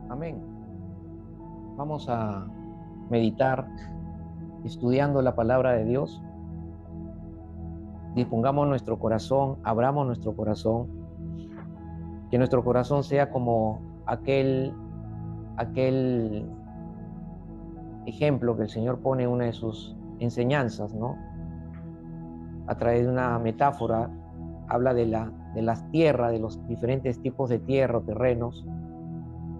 Amén. Vamos a meditar estudiando la palabra de Dios. Dispongamos nuestro corazón, abramos nuestro corazón, que nuestro corazón sea como aquel ejemplo que el Señor pone en una de sus enseñanzas, ¿no? A través de una metáfora, habla de las tierras, de los diferentes tipos de tierra o terrenos,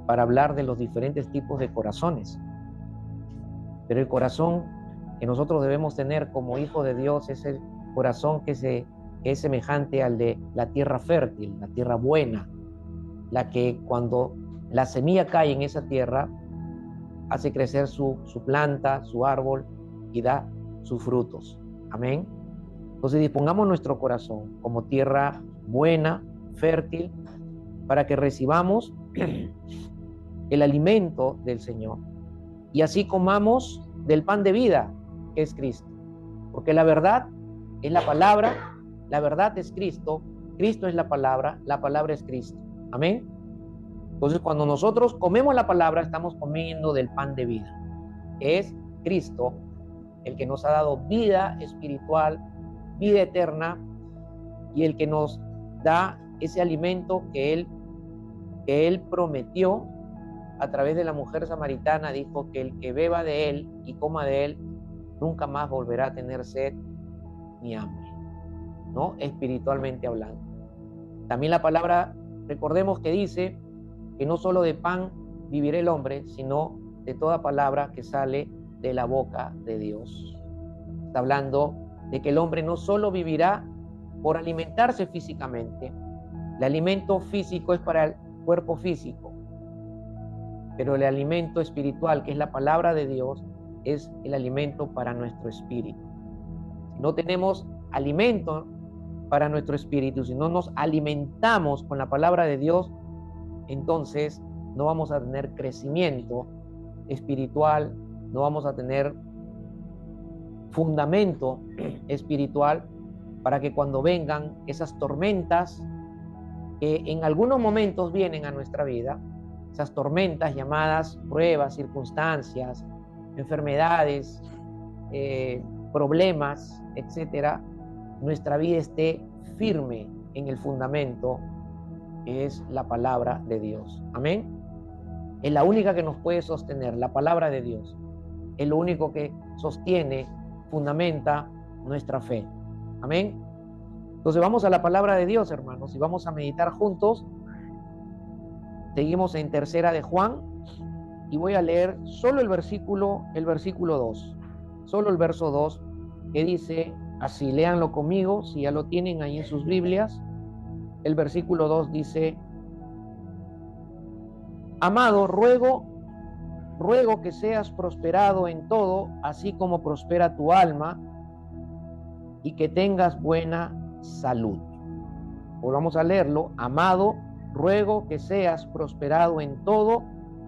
para hablar de los diferentes tipos de corazones. Pero el corazón que nosotros debemos tener como hijos de Dios es el corazón que es semejante al de la tierra fértil, la tierra buena, la que cuando la semilla cae en esa tierra, hace crecer su planta, su árbol y da sus frutos. Amén. Entonces dispongamos nuestro corazón como tierra buena, fértil, para que recibamos el alimento del Señor y así comamos del pan de vida, que es Cristo. Porque la verdad es la palabra, la verdad es Cristo, Cristo es la palabra es Cristo. Amén. Entonces, cuando nosotros comemos la palabra, estamos comiendo del pan de vida. Es Cristo el que nos ha dado vida espiritual, vida eterna, y el que nos da ese alimento que Él prometió a través de la mujer samaritana. Dijo que el que beba de Él y coma de Él nunca más volverá a tener sed ni hambre, ¿no? Espiritualmente hablando. También la palabra, recordemos que dice que no solo de pan vivirá el hombre, sino de toda palabra que sale de la boca de Dios. Está hablando de que el hombre no solo vivirá por alimentarse físicamente. El alimento físico es para el cuerpo físico, pero el alimento espiritual, que es la palabra de Dios, es el alimento para nuestro espíritu. Si no tenemos alimento para nuestro espíritu, si no nos alimentamos con la palabra de Dios, entonces no vamos a tener crecimiento espiritual, no vamos a tener fundamento espiritual para que cuando vengan esas tormentas que en algunos momentos vienen a nuestra vida, esas tormentas llamadas pruebas, circunstancias, enfermedades, problemas, etcétera, nuestra vida esté firme en el fundamento que es la palabra de Dios. Amén. Es la única que nos puede sostener, la palabra de Dios. Es lo único que sostiene, fundamenta nuestra fe. Amén. Entonces vamos a la palabra de Dios, hermanos, y vamos a meditar juntos. Seguimos en Tercera de Juan y voy a leer solo el versículo 2, solo el verso 2, que dice así. Léanlo conmigo si ya lo tienen ahí en sus Biblias. El versículo 2 dice: Amado, ruego que seas prosperado en todo, así como prospera tu alma, y que tengas buena salud. Volvamos a leerlo. Amado, ruego que seas prosperado en todo,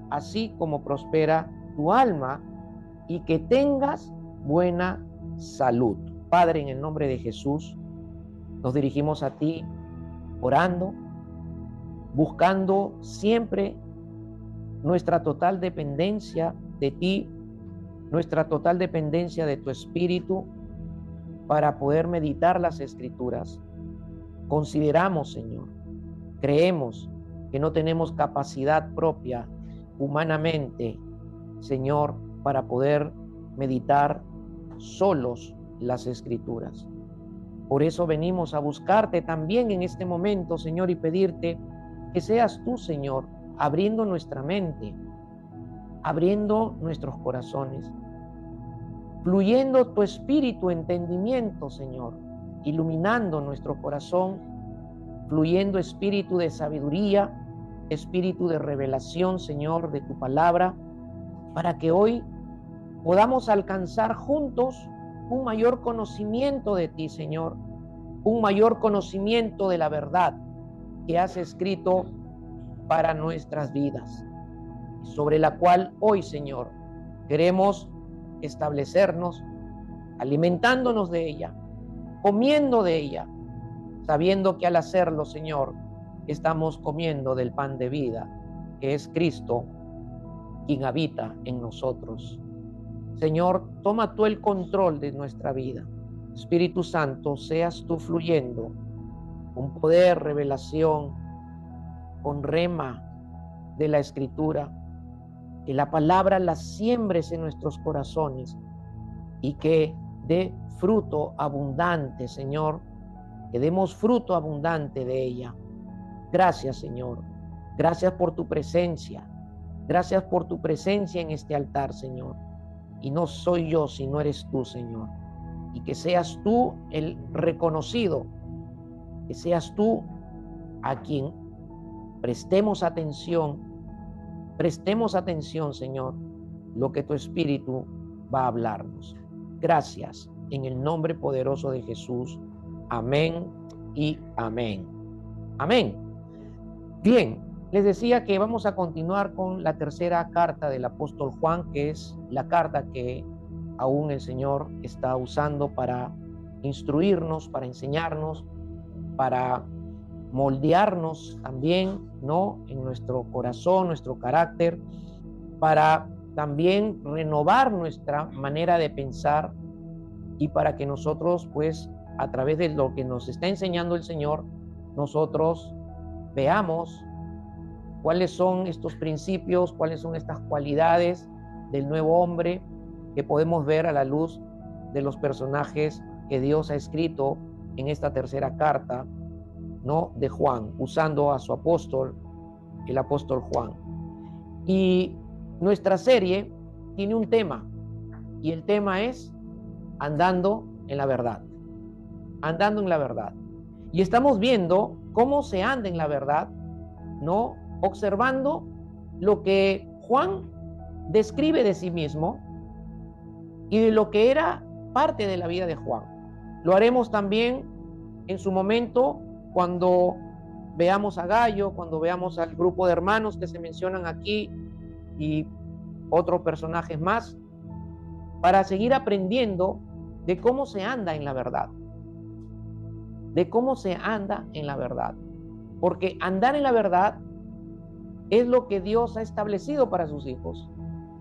así como prospera tu alma, y que tengas buena salud. Padre, en el nombre de Jesús, nos dirigimos a ti orando, buscando siempre nuestra total dependencia de ti, nuestra total dependencia de tu Espíritu para poder meditar las Escrituras. Consideramos, Señor, creemos que no tenemos capacidad propia humanamente, Señor, para poder meditar solos las Escrituras. Por eso venimos a buscarte también en este momento, Señor, y pedirte que seas tú, Señor, abriendo nuestra mente, abriendo nuestros corazones, fluyendo tu espíritu, entendimiento, Señor, iluminando nuestro corazón, fluyendo espíritu de sabiduría, espíritu de revelación, Señor, de tu palabra, para que hoy podamos alcanzar juntos un mayor conocimiento de ti, Señor, un mayor conocimiento de la verdad que has escrito para nuestras vidas, sobre la cual hoy, Señor, queremos establecernos, alimentándonos de ella, comiendo de ella, sabiendo que al hacerlo, Señor, estamos comiendo del pan de vida, que es Cristo, quien habita en nosotros. Señor, toma tú el control de nuestra vida. Espíritu Santo, seas tú fluyendo con poder, revelación, con rema de la Escritura, que la palabra la siembres en nuestros corazones y que dé fruto abundante, Señor, que demos fruto abundante de ella. Gracias, Señor. Gracias por tu presencia. Gracias por tu presencia en este altar, Señor. Y no soy yo, sino eres tú, Señor. Y que seas tú el reconocido, que seas tú a quien prestemos atención, Señor, lo que tu Espíritu va a hablarnos. Gracias, en el nombre poderoso de Jesús. Amén y amén. Amén. Bien, les decía que vamos a continuar con la tercera carta del apóstol Juan, que es la carta que aún el Señor está usando para instruirnos, para enseñarnos, para moldearnos también, ¿no?, en nuestro corazón, nuestro carácter, para también renovar nuestra manera de pensar y para que nosotros, pues, a través de lo que nos está enseñando el Señor, nosotros veamos cuáles son estos principios, cuáles son estas cualidades del nuevo hombre que podemos ver a la luz de los personajes que Dios ha escrito en esta tercera carta, ¿no?, de Juan, usando a su apóstol, el apóstol Juan. Y nuestra serie tiene un tema, y el tema es andando en la verdad. Andando en la verdad. Y estamos viendo cómo se anda en la verdad, ¿no?, observando lo que Juan describe de sí mismo y de lo que era parte de la vida de Juan. Lo haremos también en su momento cuando veamos a Gallo, cuando veamos al grupo de hermanos que se mencionan aquí y otros personajes más, para seguir aprendiendo de cómo se anda en la verdad. De cómo se anda en la verdad. Porque andar en la verdad es lo que Dios ha establecido para sus hijos.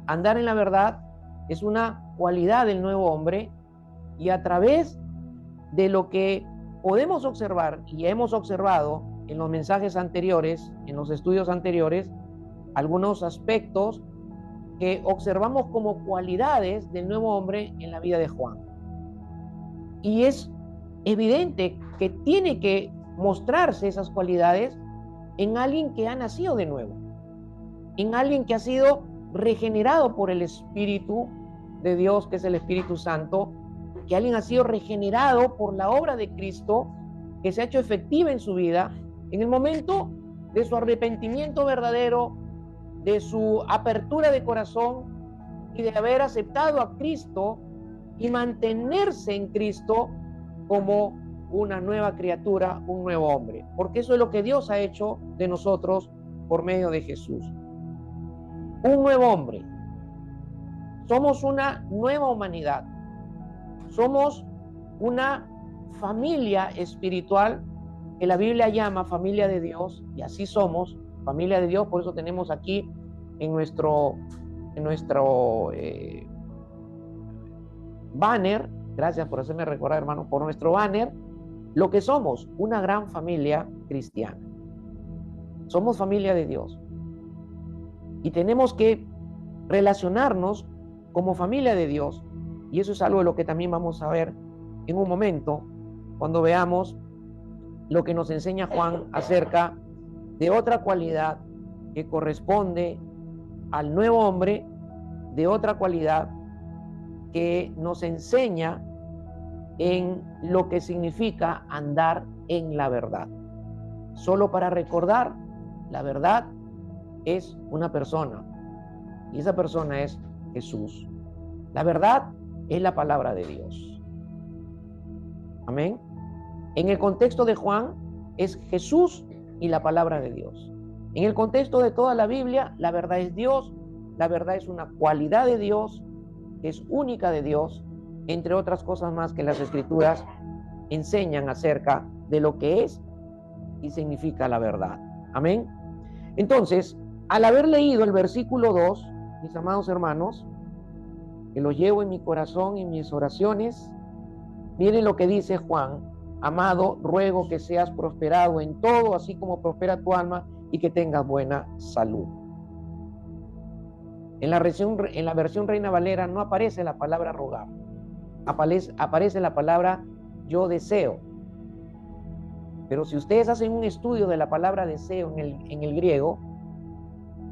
Andar en la verdad es una cualidad del nuevo hombre, y a través de lo que podemos observar y hemos observado en los mensajes anteriores, en los estudios anteriores, algunos aspectos que observamos como cualidades del nuevo hombre en la vida de Juan. Y es evidente que tiene que mostrarse esas cualidades en alguien que ha nacido de nuevo, en alguien que ha sido regenerado por el Espíritu de Dios, que es el Espíritu Santo, que alguien ha sido regenerado por la obra de Cristo, que se ha hecho efectiva en su vida, en el momento de su arrepentimiento verdadero, de su apertura de corazón y de haber aceptado a Cristo y mantenerse en Cristo como una nueva criatura, un nuevo hombre, porque eso es lo que Dios ha hecho de nosotros por medio de Jesús. Un nuevo hombre. Somos una nueva humanidad. Somos una familia espiritual que la Biblia llama familia de Dios, y así somos, familia de Dios. Por eso tenemos aquí en nuestro banner, gracias por hacerme recordar, hermano, por nuestro banner, lo que somos, una gran familia cristiana. Somos familia de Dios. Y tenemos que relacionarnos como familia de Dios. Y eso es algo de lo que también vamos a ver en un momento, cuando veamos lo que nos enseña Juan acerca de otra cualidad que corresponde al nuevo hombre, de otra cualidad que nos enseña en lo que significa andar en la verdad. Solo para recordar, la verdad es una persona, y esa persona es Jesús. La verdad es la palabra de Dios. Amén. En el contexto de Juan es Jesús y la palabra de Dios. En el contexto de toda la Biblia, la verdad es Dios, la verdad es una cualidad de Dios, que es única de Dios, entre otras cosas más que las Escrituras enseñan acerca de lo que es y significa la verdad. Amén. Entonces, al haber leído el versículo 2, mis amados hermanos, que los llevo en mi corazón y en mis oraciones, miren lo que dice Juan: amado, ruego que seas prosperado en todo, así como prospera tu alma, y que tengas buena salud. En la versión Reina Valera no aparece la palabra rogar, aparece la palabra yo deseo. Pero si ustedes hacen un estudio de la palabra deseo en el griego,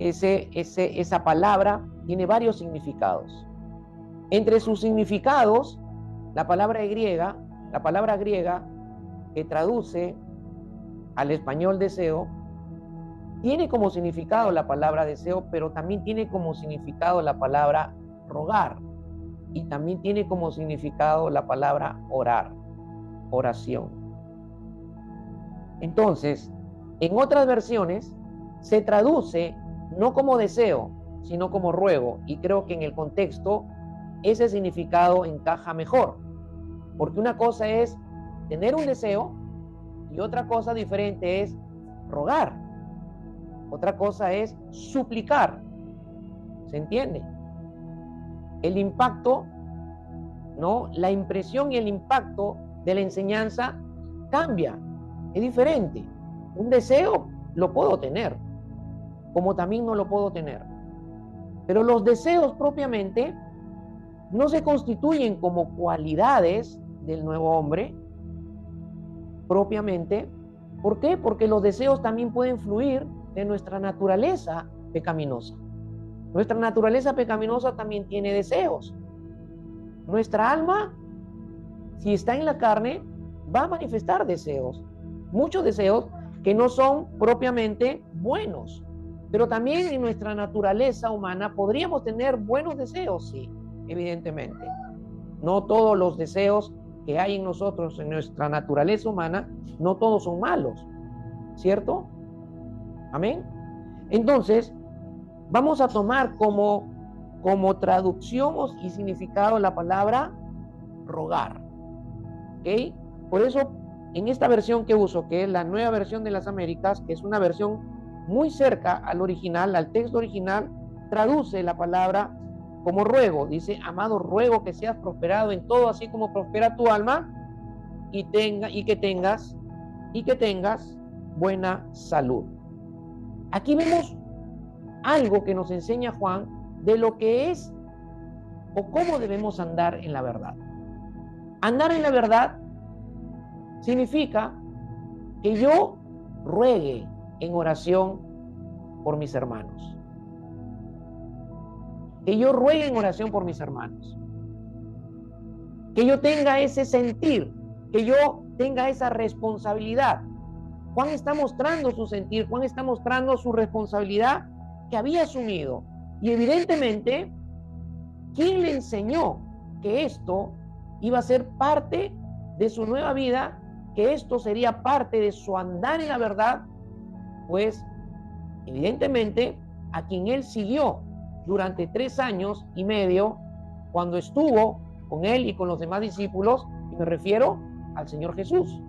esa palabra tiene varios significados. Entre sus significados, la palabra griega que traduce al español deseo, tiene como significado la palabra deseo, pero también tiene como significado la palabra rogar, y también tiene como significado la palabra orar, oración. Entonces, en otras versiones se traduce no como deseo, sino como ruego, y creo que en el contexto ese significado encaja mejor, porque una cosa es tener un deseo y otra cosa diferente es rogar, otra cosa es suplicar. ¿Se entiende? El impacto, ¿no? La impresión y el impacto de la enseñanza cambia, es diferente. Un deseo lo puedo tener, como también no lo puedo tener. Pero los deseos propiamente no se constituyen como cualidades del nuevo hombre propiamente. ¿Por qué? Porque los deseos también pueden fluir de nuestra naturaleza pecaminosa. Nuestra naturaleza pecaminosa también tiene deseos. Nuestra alma, si está en la carne, va a manifestar deseos. Muchos deseos que no son propiamente buenos. Pero también en nuestra naturaleza humana podríamos tener buenos deseos, sí, evidentemente. No todos los deseos que hay en nosotros, en nuestra naturaleza humana, no todos son malos, ¿cierto? Amén. Entonces, vamos a tomar como traducción y significado la palabra rogar, ¿ok? Por eso, en esta versión que uso, que es la Nueva Versión de las Américas, que es una versión muy cerca al original, al texto original, traduce la palabra como ruego. Dice: amado, ruego que seas prosperado en todo, así como prospera tu alma, y que tengas buena salud. Aquí vemos algo que nos enseña Juan de lo que es o cómo debemos andar en la verdad. Andar en la verdad significa que yo ruegue en oración por mis hermanos. Que yo ruegue en oración por mis hermanos. Que yo tenga ese sentir, que yo tenga esa responsabilidad. Juan está mostrando su sentir, Juan está mostrando su responsabilidad que había asumido. Y evidentemente, ¿quién le enseñó que esto iba a ser parte de su nueva vida? Que esto sería parte de su andar en la verdad. Pues, evidentemente, a quien él siguió durante 3 años y medio, cuando estuvo con él y con los demás discípulos, y me refiero al Señor Jesús.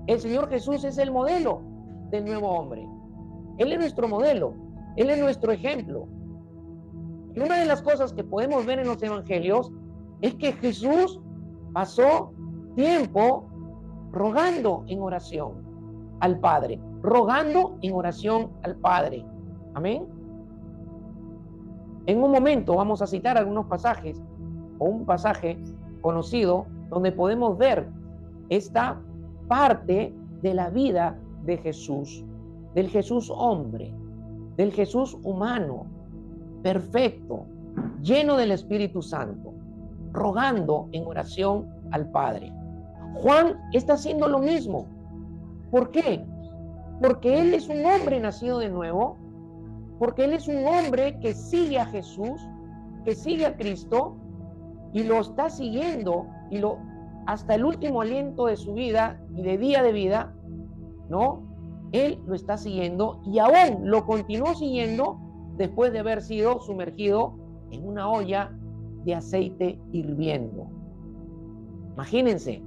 El Señor Jesús es el modelo del nuevo hombre. Él es nuestro modelo, Él es nuestro ejemplo. Y una de las cosas que podemos ver en los evangelios es que Jesús pasó tiempo rogando en oración al Padre, rogando en oración al Padre. Amén. En un momento vamos a citar algunos pasajes, o un pasaje conocido, donde podemos ver esta parte de la vida de Jesús, del Jesús hombre, del Jesús humano, perfecto, lleno del Espíritu Santo, rogando en oración al Padre. Juan está haciendo lo mismo. ¿Por qué? Porque él es un hombre nacido de nuevo, porque él es un hombre que sigue a Jesús, que sigue a Cristo, y lo está siguiendo, hasta el último aliento de su vida y de vida, ¿no? Él lo está siguiendo y aún lo continuó siguiendo después de haber sido sumergido en una olla de aceite hirviendo. Imagínense,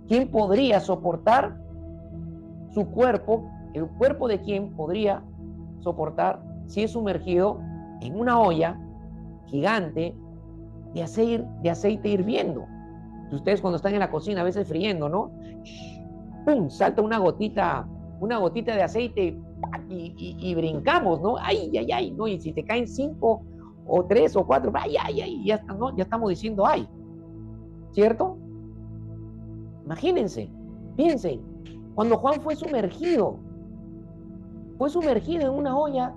¿quién podría soportar su cuerpo? ¿El cuerpo de quién podría soportar si es sumergido en una olla gigante de aceite hirviendo. Ustedes cuando están en la cocina a veces friendo, ¿no? ¡Pum! Salta una gotita de aceite y brincamos, ¿no? ¡Ay, ay, ay! ¿No? Y si te caen 5 o 3 o 4, ¡ay, ay, ay! Ya, ¿no? Ya estamos diciendo ¡ay! ¿Cierto? Imagínense, piensen, cuando Juan fue sumergido en una olla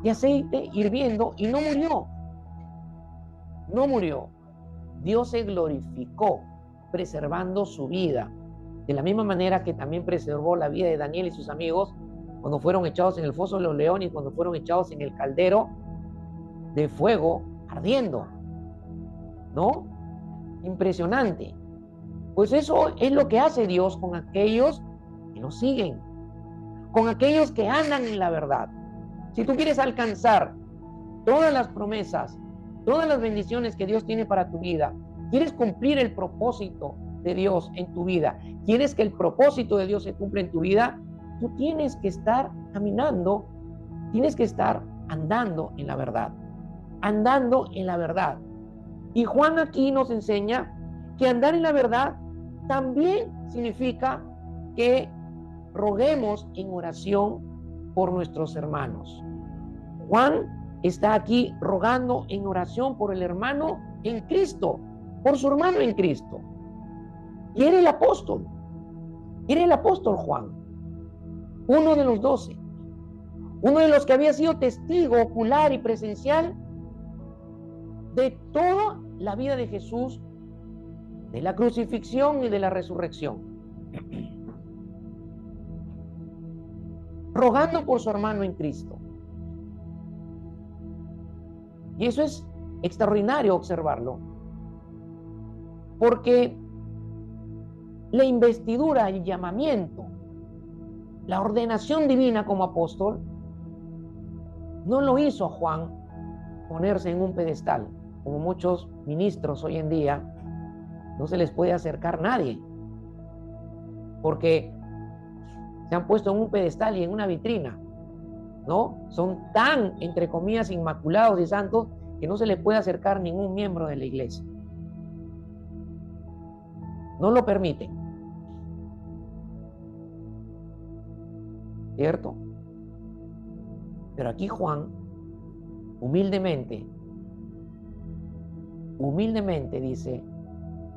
de aceite hirviendo y no murió. No murió. Dios se glorificó preservando su vida, de la misma manera que también preservó la vida de Daniel y sus amigos cuando fueron echados en el foso de los leones y cuando fueron echados en el caldero de fuego ardiendo, ¿no? Impresionante. Pues eso es lo que hace Dios con aquellos que lo siguen, con aquellos que andan en la verdad. Si tú quieres alcanzar todas las promesas, todas las bendiciones que Dios tiene para tu vida, quieres cumplir el propósito de Dios en tu vida, quieres que el propósito de Dios se cumpla en tu vida, tú tienes que estar caminando, tienes que estar andando en la verdad, andando en la verdad. Y Juan aquí nos enseña que andar en la verdad también significa que roguemos en oración por nuestros hermanos. Juan está aquí rogando en oración por el hermano en Cristo, por su hermano en Cristo. Y era el apóstol Juan, uno de los 12, uno de los que había sido testigo ocular y presencial de toda la vida de Jesús, de la crucifixión y de la resurrección, rogando por su hermano en Cristo. Y eso es extraordinario observarlo, porque la investidura, el llamamiento, la ordenación divina como apóstol, no lo hizo a Juan ponerse en un pedestal, como muchos ministros hoy en día. No se les puede acercar nadie, porque se han puesto en un pedestal y en una vitrina, ¿no? Son tan, entre comillas, inmaculados y santos que no se les puede acercar ningún miembro de la iglesia. No lo permiten. ¿Cierto? Pero aquí Juan, humildemente dice,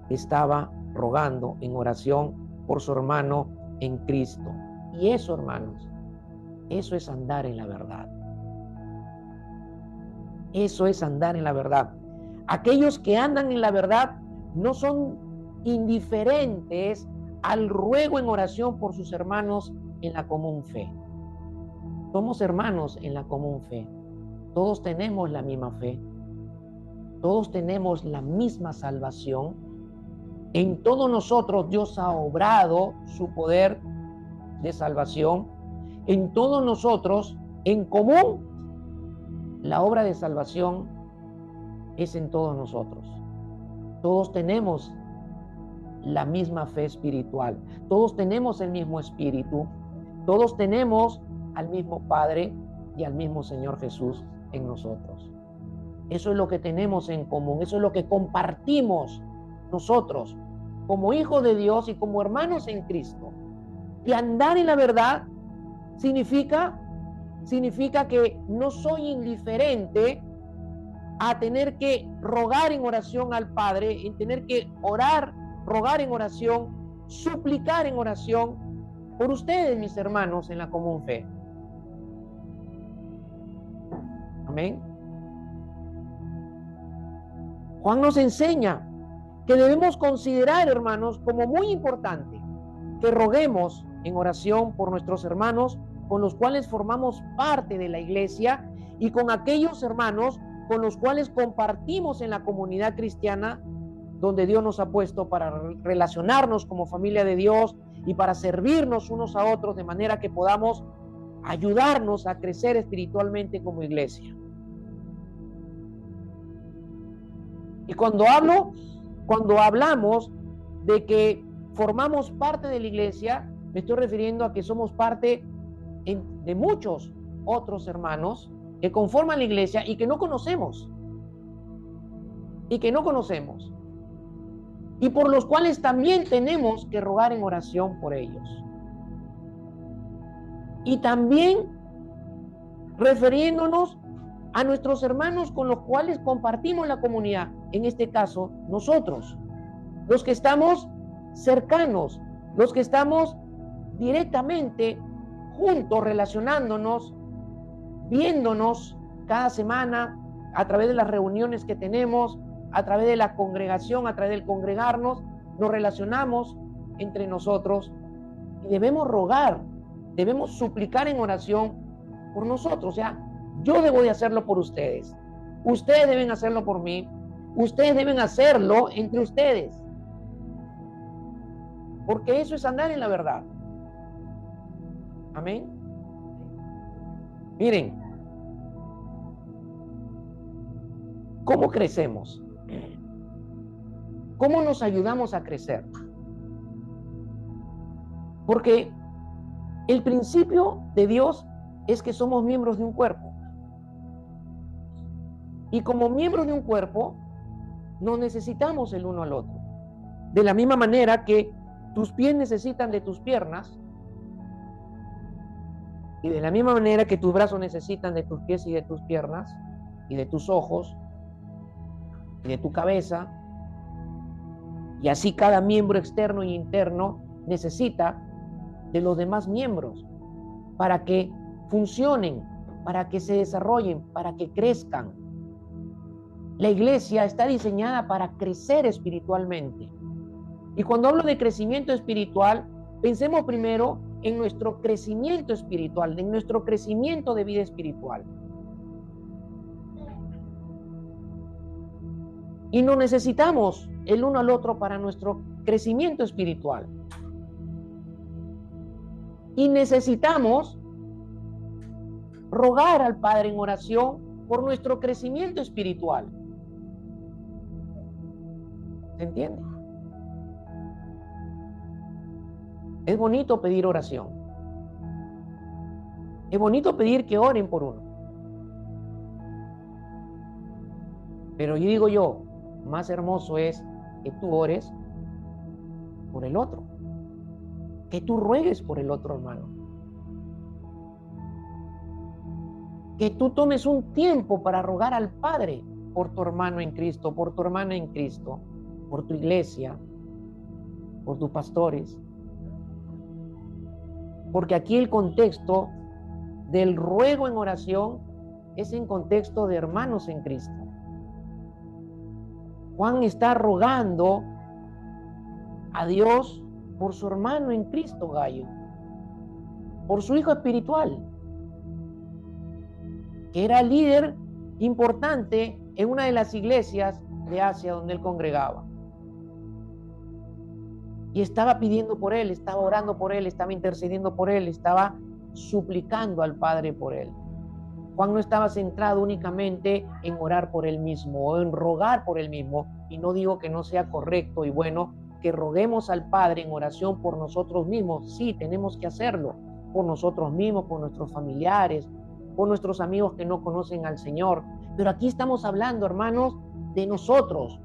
estaba rogando en oración por su hermano en Cristo. Y eso, hermanos, eso es andar en la verdad. Eso es andar en la verdad. Aquellos que andan en la verdad no son indiferentes al ruego en oración por sus hermanos en la común fe. Somos hermanos en la común fe. Todos tenemos la misma fe. Todos tenemos la misma salvación. En todos nosotros Dios ha obrado su poder de salvación. En todos nosotros, en común, la obra de salvación es en todos nosotros. Todos tenemos la misma fe espiritual. Todos tenemos el mismo espíritu. Todos tenemos al mismo Padre y al mismo Señor Jesús en nosotros. Eso es lo que tenemos en común. Eso es lo que compartimos nosotros como hijos de Dios y como hermanos en Cristo. Y andar en la verdad significa que no soy indiferente a tener que rogar en oración al Padre, en tener que orar, rogar en oración, suplicar en oración por ustedes, mis hermanos, en la común fe. Amén. Juan nos enseña que debemos considerar, hermanos, como muy importante que roguemos en oración por nuestros hermanos con los cuales formamos parte de la iglesia y con aquellos hermanos con los cuales compartimos en la comunidad cristiana donde Dios nos ha puesto para relacionarnos como familia de Dios y para servirnos unos a otros de manera que podamos ayudarnos a crecer espiritualmente como iglesia. Y cuando hablamos de que formamos parte de la iglesia, me estoy refiriendo a que somos parte de muchos otros hermanos que conforman la iglesia y que no conocemos. Y por los cuales también tenemos que rogar en oración por ellos. Y también refiriéndonos a nuestros hermanos con los cuales compartimos la comunidad, en este caso nosotros, los que estamos cercanos, los que estamos directamente juntos, relacionándonos, viéndonos cada semana a través de las reuniones que tenemos, a través de la congregación, a través del congregarnos, nos relacionamos entre nosotros y debemos rogar, debemos suplicar en oración por nosotros. O sea, yo debo de hacerlo por ustedes, ustedes deben hacerlo por mí, ustedes deben hacerlo entre ustedes, porque eso es andar en la verdad. Amén. Miren, ¿cómo crecemos? ¿Cómo nos ayudamos a crecer? Porque el principio de Dios es que somos miembros de un cuerpo. Y como miembros de un cuerpo, nos necesitamos el uno al otro. De la misma manera que tus pies necesitan de tus piernas, y de la misma manera que tus brazos necesitan de tus pies y de tus piernas, y de tus ojos, y de tu cabeza, y así cada miembro externo e interno necesita de los demás miembros para que funcionen, para que se desarrollen, para que crezcan. La iglesia está diseñada para crecer espiritualmente. Y cuando hablo de crecimiento espiritual, pensemos primero en nuestro crecimiento espiritual, en nuestro crecimiento de vida espiritual. Y nos necesitamos el uno al otro para nuestro crecimiento espiritual. Y necesitamos rogar al Padre en oración por nuestro crecimiento espiritual. ¿Se entiende? Es bonito pedir oración. Es bonito pedir que oren por uno. Pero yo digo, más hermoso es que tú ores por el otro. Que tú ruegues por el otro hermano. Que tú tomes un tiempo para rogar al Padre por tu hermano en Cristo, por tu hermana en Cristo, por tu iglesia, por tus pastores. Porque aquí el contexto del ruego en oración es en contexto de hermanos en Cristo. Juan está rogando a Dios por su hermano en Cristo, Gallo, por su hijo espiritual, que era líder importante en una de las iglesias de Asia donde él congregaba. Y estaba pidiendo por él, estaba orando por él, estaba intercediendo por él, estaba suplicando al Padre por él. Juan no estaba centrado únicamente en orar por él mismo o en rogar por él mismo, y no digo que no sea correcto y bueno que roguemos al Padre en oración por nosotros mismos. Sí, tenemos que hacerlo por nosotros mismos, por nuestros familiares, por nuestros amigos que no conocen al Señor. Pero aquí estamos hablando, hermanos, de nosotros,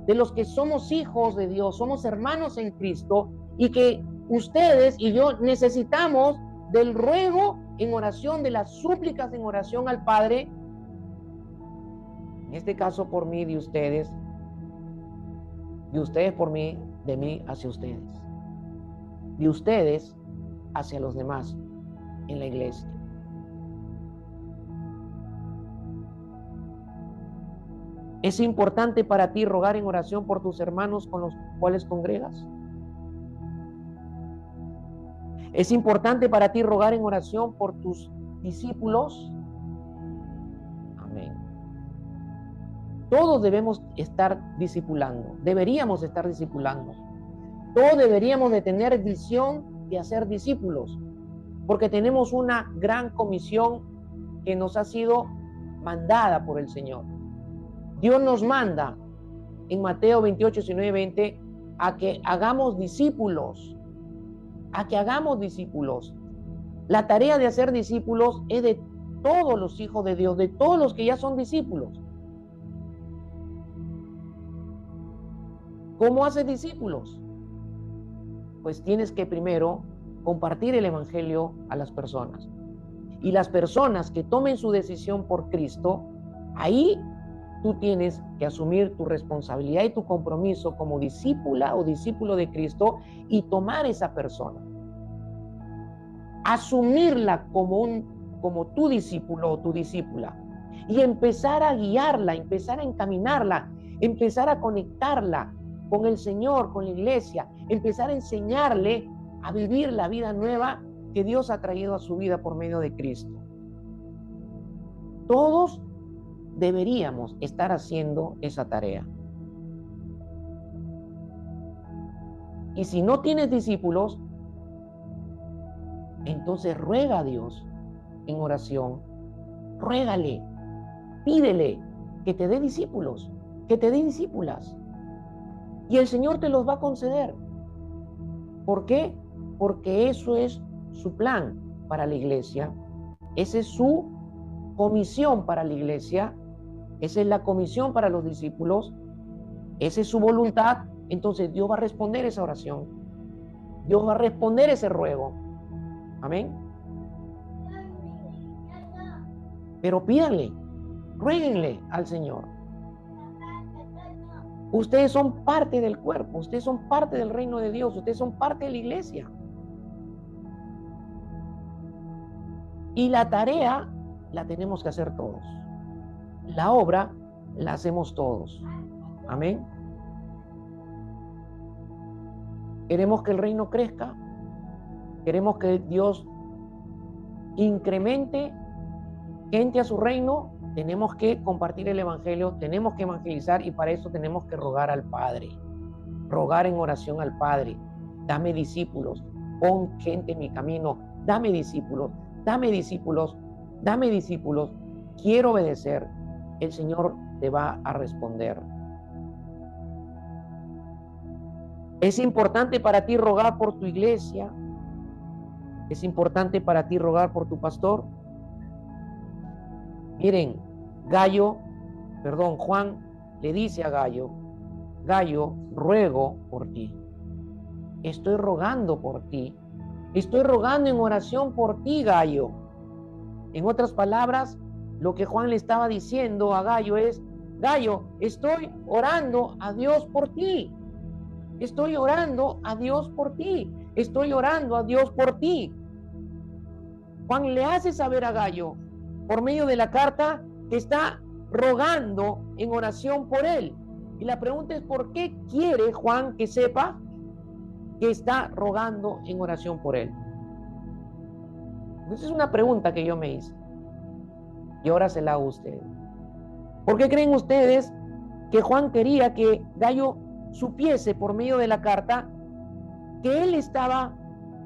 de los que somos hijos de Dios, somos hermanos en Cristo, y que ustedes y yo necesitamos del ruego en oración, de las súplicas en oración al Padre, en este caso por mí, de ustedes por mí, de mí hacia ustedes, de ustedes hacia los demás en la iglesia. ¿Es importante para ti rogar en oración por tus hermanos con los cuales congregas? ¿Es importante para ti rogar en oración por tus discípulos? Amén. Todos debemos estar discipulando, deberíamos estar discipulando. Todos deberíamos de tener visión de hacer discípulos, porque tenemos una gran comisión que nos ha sido mandada por el Señor. Dios nos manda en Mateo 28, 19, 20 a que hagamos discípulos, La tarea de hacer discípulos es de todos los hijos de Dios, de todos los que ya son discípulos. ¿Cómo haces discípulos? Pues tienes que primero compartir el evangelio a las personas. Y las personas que tomen su decisión por Cristo, ahí tú tienes que asumir tu responsabilidad y tu compromiso como discípula o discípulo de Cristo y tomar esa persona. Asumirla como tu discípulo o tu discípula y empezar a guiarla, empezar a encaminarla, empezar a conectarla con el Señor, con la iglesia, empezar a enseñarle a vivir la vida nueva que Dios ha traído a su vida por medio de Cristo. Todos deberíamos estar haciendo esa tarea. Y si no tienes discípulos, entonces ruega a Dios en oración, ruégale, pídele que te dé discípulos, que te dé discípulas. Y el Señor te los va a conceder. ¿Por qué? Porque eso es su plan para la iglesia, esa es su comisión para la iglesia, esa es la comisión para los discípulos, esa es su voluntad. Entonces Dios va a responder esa oración, Dios va a responder ese ruego. Amén. Pero pídanle, ruéguenle al Señor. Ustedes son parte del cuerpo, ustedes son parte del reino de Dios, ustedes son parte de la iglesia. Y la tarea la tenemos que hacer todos. La obra la hacemos todos. Amén. Queremos que el reino crezca. Queremos que Dios incremente gente a su reino. Tenemos que compartir el evangelio, tenemos que evangelizar y para eso tenemos que rogar al Padre. Rogar en oración al Padre. Dame discípulos, pon gente en mi camino, dame discípulos, dame discípulos, dame discípulos. Quiero obedecer. El Señor te va a responder. Es importante para ti rogar por tu iglesia. Es importante para ti rogar por tu pastor. Miren, Juan le dice a Gallo, ruego por ti. Estoy rogando por ti. Estoy rogando en oración por ti, Gallo. En otras palabras, lo que Juan le estaba diciendo a Gallo es, Gallo, estoy orando a Dios por ti. Estoy orando a Dios por ti. Estoy orando a Dios por ti. Juan le hace saber a Gallo, por medio de la carta, que está rogando en oración por él. Y la pregunta es, ¿por qué quiere Juan que sepa que está rogando en oración por él? Esa es una pregunta que yo me hice. Y ahora se la hago a ustedes. ¿Por qué creen ustedes que Juan quería que Gallo supiese por medio de la carta que él estaba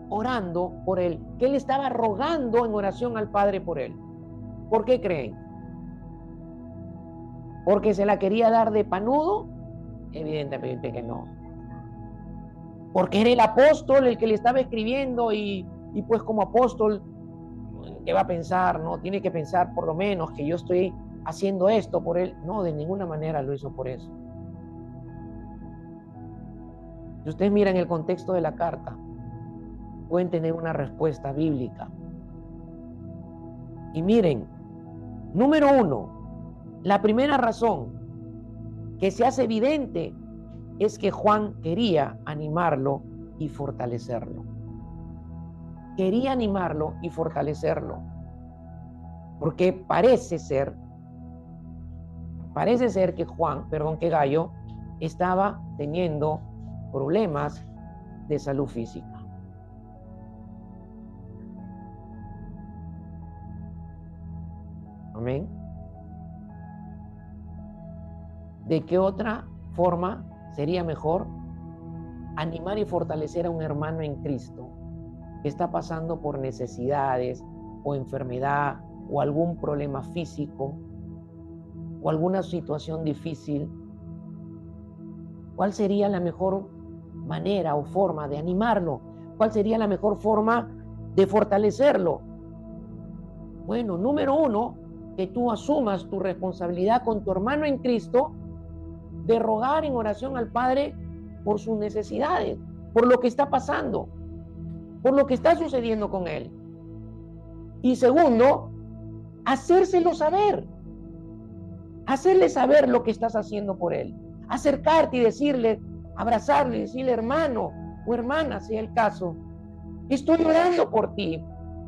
orando por él, que él estaba rogando en oración al Padre por él? ¿Por qué creen? ¿Porque se la quería dar de panudo? Evidentemente que no. Porque era el apóstol el que le estaba escribiendo y pues como apóstol, ¿qué va a pensar? No, tiene que pensar por lo menos que yo estoy haciendo esto por él. No, de ninguna manera lo hizo por eso. Si ustedes miran el contexto de la carta, pueden tener una respuesta bíblica. Y miren, número 1, la primera razón que se hace evidente es que Juan quería animarlo y fortalecerlo. Quería animarlo y fortalecerlo. Porque parece ser que Gallo estaba teniendo problemas de salud física. Amén. ¿De qué otra forma sería mejor animar y fortalecer a un hermano en Cristo que está pasando por necesidades o enfermedad o algún problema físico o alguna situación difícil? ¿Cuál sería la mejor manera o forma de animarlo? ¿Cuál sería la mejor forma de fortalecerlo? Bueno, número uno, que tú asumas tu responsabilidad con tu hermano en Cristo de rogar en oración al Padre por sus necesidades, por lo que está pasando, por lo que está sucediendo con él. Y segundo, hacérselo saber, hacerle saber lo que estás haciendo por él, acercarte y decirle, abrazarle y decirle, hermano o hermana, si es el caso, estoy orando por ti,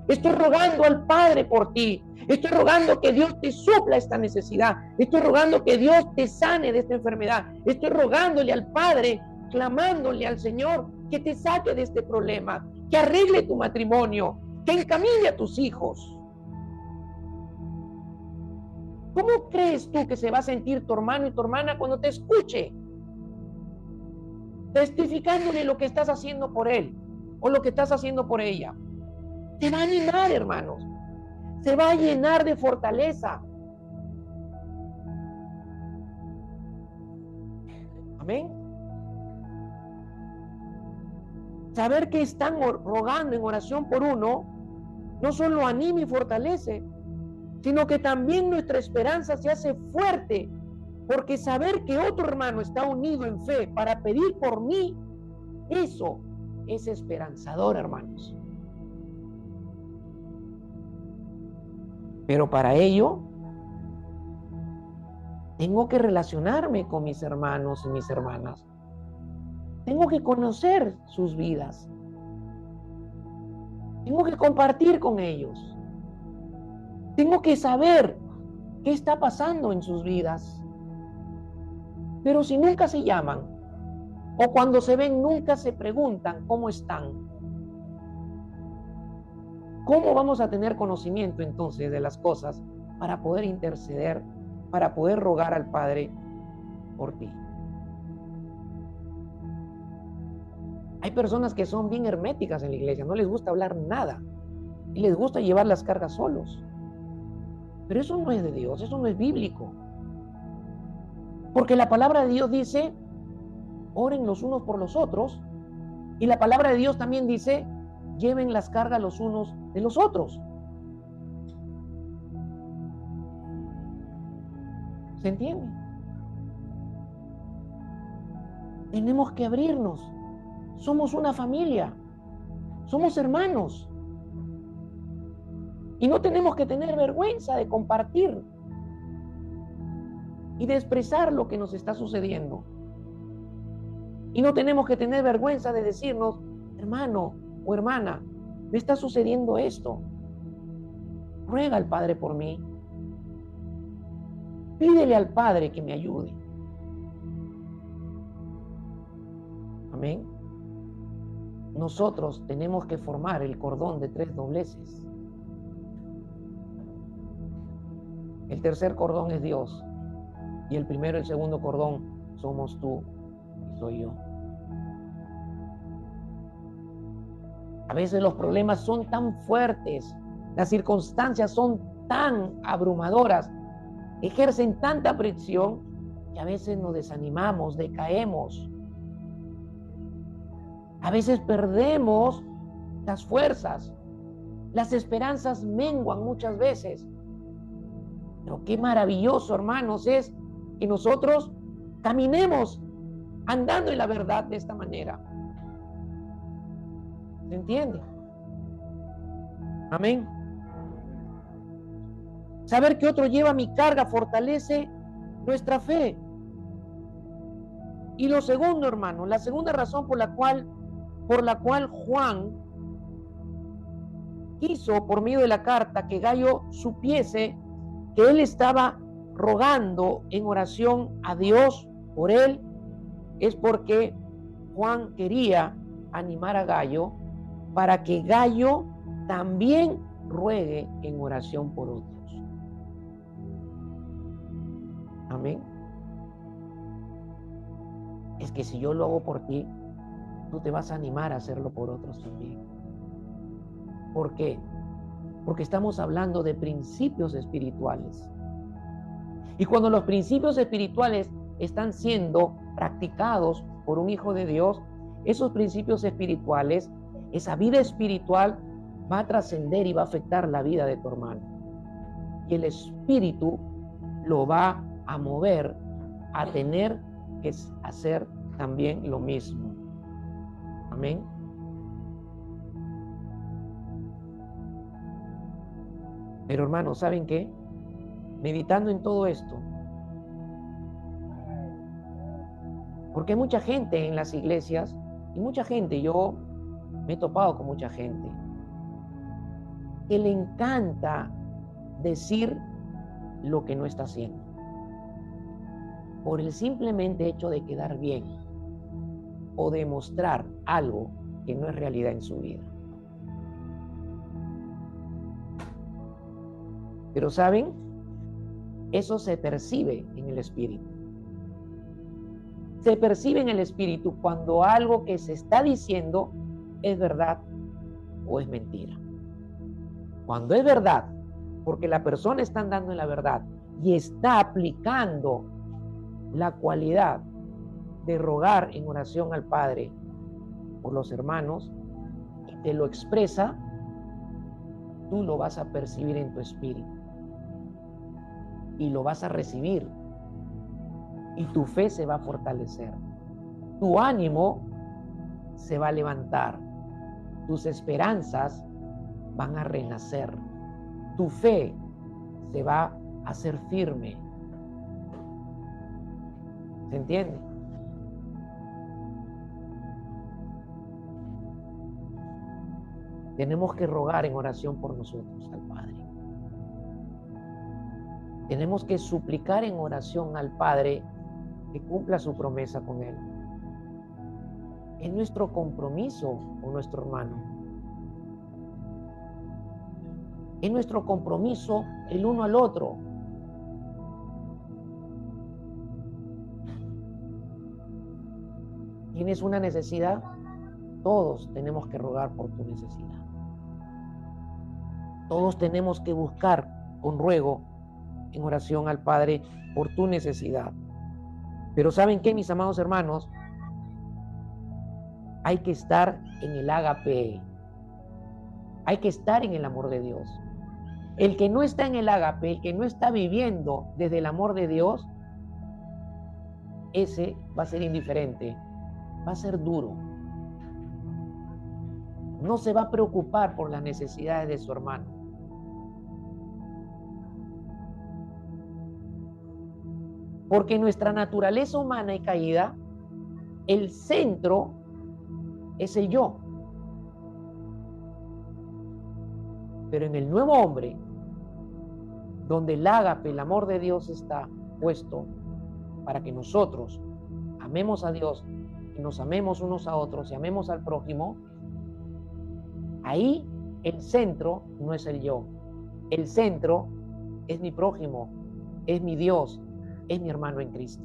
estoy rogando al Padre por ti, estoy rogando que Dios te supla esta necesidad, estoy rogando que Dios te sane de esta enfermedad, estoy rogándole al Padre, clamándole al Señor que te saque de este problema, que arregle tu matrimonio, que encamine a tus hijos. ¿Cómo crees tú que se va a sentir tu hermano y tu hermana cuando te escuche? Testificándole lo que estás haciendo por él o lo que estás haciendo por ella. Te va a animar, hermanos. Se va a llenar de fortaleza. Amén. Saber que están rogando en oración por uno, no solo anima y fortalece, sino que también nuestra esperanza se hace fuerte, porque saber que otro hermano está unido en fe para pedir por mí, eso es esperanzador, hermanos. Pero para ello, tengo que relacionarme con mis hermanos y mis hermanas. Tengo que conocer sus vidas. Tengo que compartir con ellos. Tengo que saber qué está pasando en sus vidas. Pero si nunca se llaman, o cuando se ven nunca se preguntan cómo están, ¿cómo vamos a tener conocimiento entonces de las cosas para poder interceder, para poder rogar al Padre por ti? Hay personas que son bien herméticas en la iglesia, no les gusta hablar nada y les gusta llevar las cargas solos. Pero eso no es de Dios, eso no es bíblico. Porque la palabra de Dios dice, oren los unos por los otros, y la palabra de Dios también dice, lleven las cargas los unos de los otros. ¿Se entiende? Tenemos que abrirnos. Somos una familia. Somos hermanos. Y no tenemos que tener vergüenza de compartir y de expresar lo que nos está sucediendo. Y no tenemos que tener vergüenza de decirnos, hermano o hermana, me está sucediendo esto. Ruega al Padre por mí. Pídele al Padre que me ayude. Amén. Nosotros tenemos que formar el cordón de 3 dobleces. El tercer cordón es Dios. Y el primero y el segundo cordón somos tú y soy yo. A veces los problemas son tan fuertes, las circunstancias son tan abrumadoras, ejercen tanta presión que a veces nos desanimamos, decaemos. A veces perdemos las fuerzas, las esperanzas menguan muchas veces. Pero qué maravilloso, hermanos, es que nosotros caminemos andando en la verdad de esta manera. ¿Se entiende? Amén. Saber que otro lleva mi carga fortalece nuestra fe. Y lo segundo, hermano, la segunda razón por la cual Juan quiso, por medio de la carta, que Gayo supiese que él estaba rogando en oración a Dios por él, es porque Juan quería animar a Gayo para que Gayo también ruegue en oración por otros. Amén. Es que si yo lo hago por ti, tú te vas a animar a hacerlo por otros también. ¿Por qué? Porque estamos hablando de principios espirituales. Y cuando los principios espirituales están siendo practicados por un hijo de Dios, esos principios espirituales, esa vida espiritual va a trascender y va a afectar la vida de tu hermano. y el Espíritu lo va a mover a tener que hacer también lo mismo. Amén. Pero hermanos, ¿saben qué? Meditando en todo esto, porque hay mucha gente en las iglesias, y mucha gente, yo me he topado con mucha gente, que le encanta decir lo que no está haciendo, por el simplemente hecho de quedar bien o demostrar algo que no es realidad en su vida. Pero ¿saben? Eso se percibe en el espíritu. Se percibe en el espíritu cuando algo que se está diciendo es verdad o es mentira. Cuando es verdad, porque la persona está andando en la verdad y está aplicando la cualidad de rogar en oración al Padre por los hermanos, y te lo expresa, tú lo vas a percibir en tu espíritu y lo vas a recibir, y tu fe se va a fortalecer, tu ánimo se va a levantar, tus esperanzas van a renacer, tu fe se va a hacer firme. ¿Se entiende? Tenemos que rogar en oración por nosotros al Padre. Tenemos que suplicar en oración al Padre que cumpla su promesa con Él. Es nuestro compromiso con nuestro hermano. Es nuestro compromiso el uno al otro. ¿Tienes una necesidad? Todos tenemos que rogar por tu necesidad. Todos tenemos que buscar con ruego en oración al Padre por tu necesidad. Pero ¿saben qué, mis amados hermanos? Hay que estar en el ágape. Hay que estar en el amor de Dios. El que no está en el ágape, el que no está viviendo desde el amor de Dios, ese va a ser indiferente, va a ser duro. No se va a preocupar por las necesidades de su hermano. Porque nuestra naturaleza humana y caída, el centro es el yo. Pero en el nuevo hombre, donde el ágape, el amor de Dios está puesto para que nosotros amemos a Dios y nos amemos unos a otros y amemos al prójimo, ahí el centro no es el yo. El centro es mi prójimo, es mi Dios, es mi hermano en Cristo.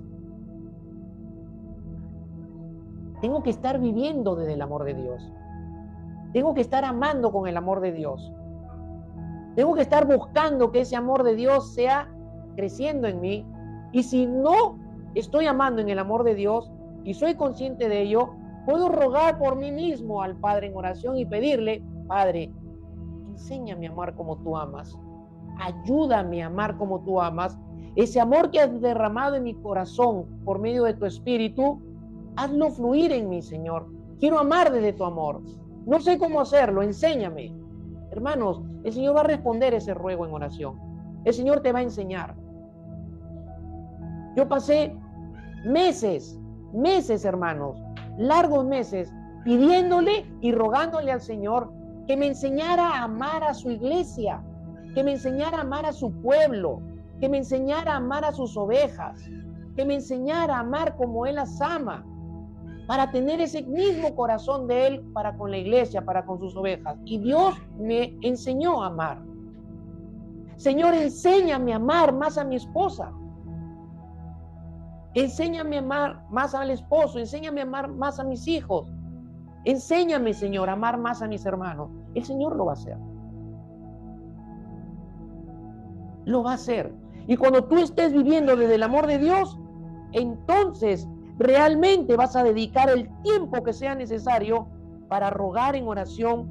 Tengo que estar viviendo desde el amor de Dios. Tengo que estar amando con el amor de Dios. Tengo que estar buscando que ese amor de Dios sea creciendo en mí. Y si no estoy amando en el amor de Dios y soy consciente de ello, puedo rogar por mí mismo al Padre en oración y pedirle: Padre, enséñame a amar como tú amas. Ayúdame a amar como tú amas. Ese amor que has derramado en mi corazón por medio de tu Espíritu, hazlo fluir en mí, Señor. Quiero amar desde tu amor. No sé cómo hacerlo, enséñame. Hermanos, el Señor va a responder ese ruego en oración. El Señor te va a enseñar. Yo pasé meses, hermanos, largos meses, pidiéndole y rogándole al Señor que me enseñara a amar a su iglesia, que me enseñara a amar a su pueblo, que me enseñara a amar a sus ovejas, que me enseñara a amar como Él las ama, para tener ese mismo corazón de Él para con la iglesia, para con sus ovejas. Y Dios me enseñó a amar. Señor, enséñame a amar más a mi esposa. Enséñame a amar más al esposo. Enséñame a amar más a mis hijos. Enséñame, Señor, a amar más a mis hermanos. El Señor lo va a hacer. Lo va a hacer. Y cuando tú estés viviendo desde el amor de Dios, entonces realmente vas a dedicar el tiempo que sea necesario para rogar en oración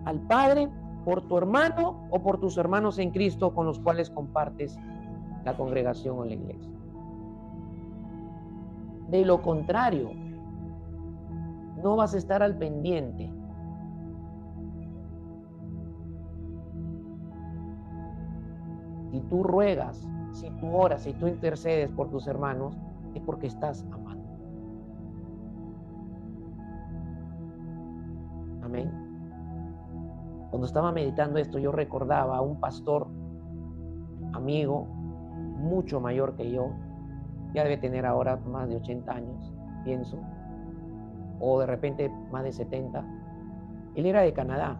al Padre por tu hermano o por tus hermanos en Cristo con los cuales compartes la congregación o la iglesia. De lo contrario, no vas a estar al pendiente. Si tú ruegas, si tú oras, si tú intercedes por tus hermanos, es porque estás amando. Amén. Cuando estaba meditando esto, yo recordaba a un pastor, amigo, mucho mayor que yo, ya debe tener ahora más de 80 años, pienso, o de repente más de 70. Él era de Canadá.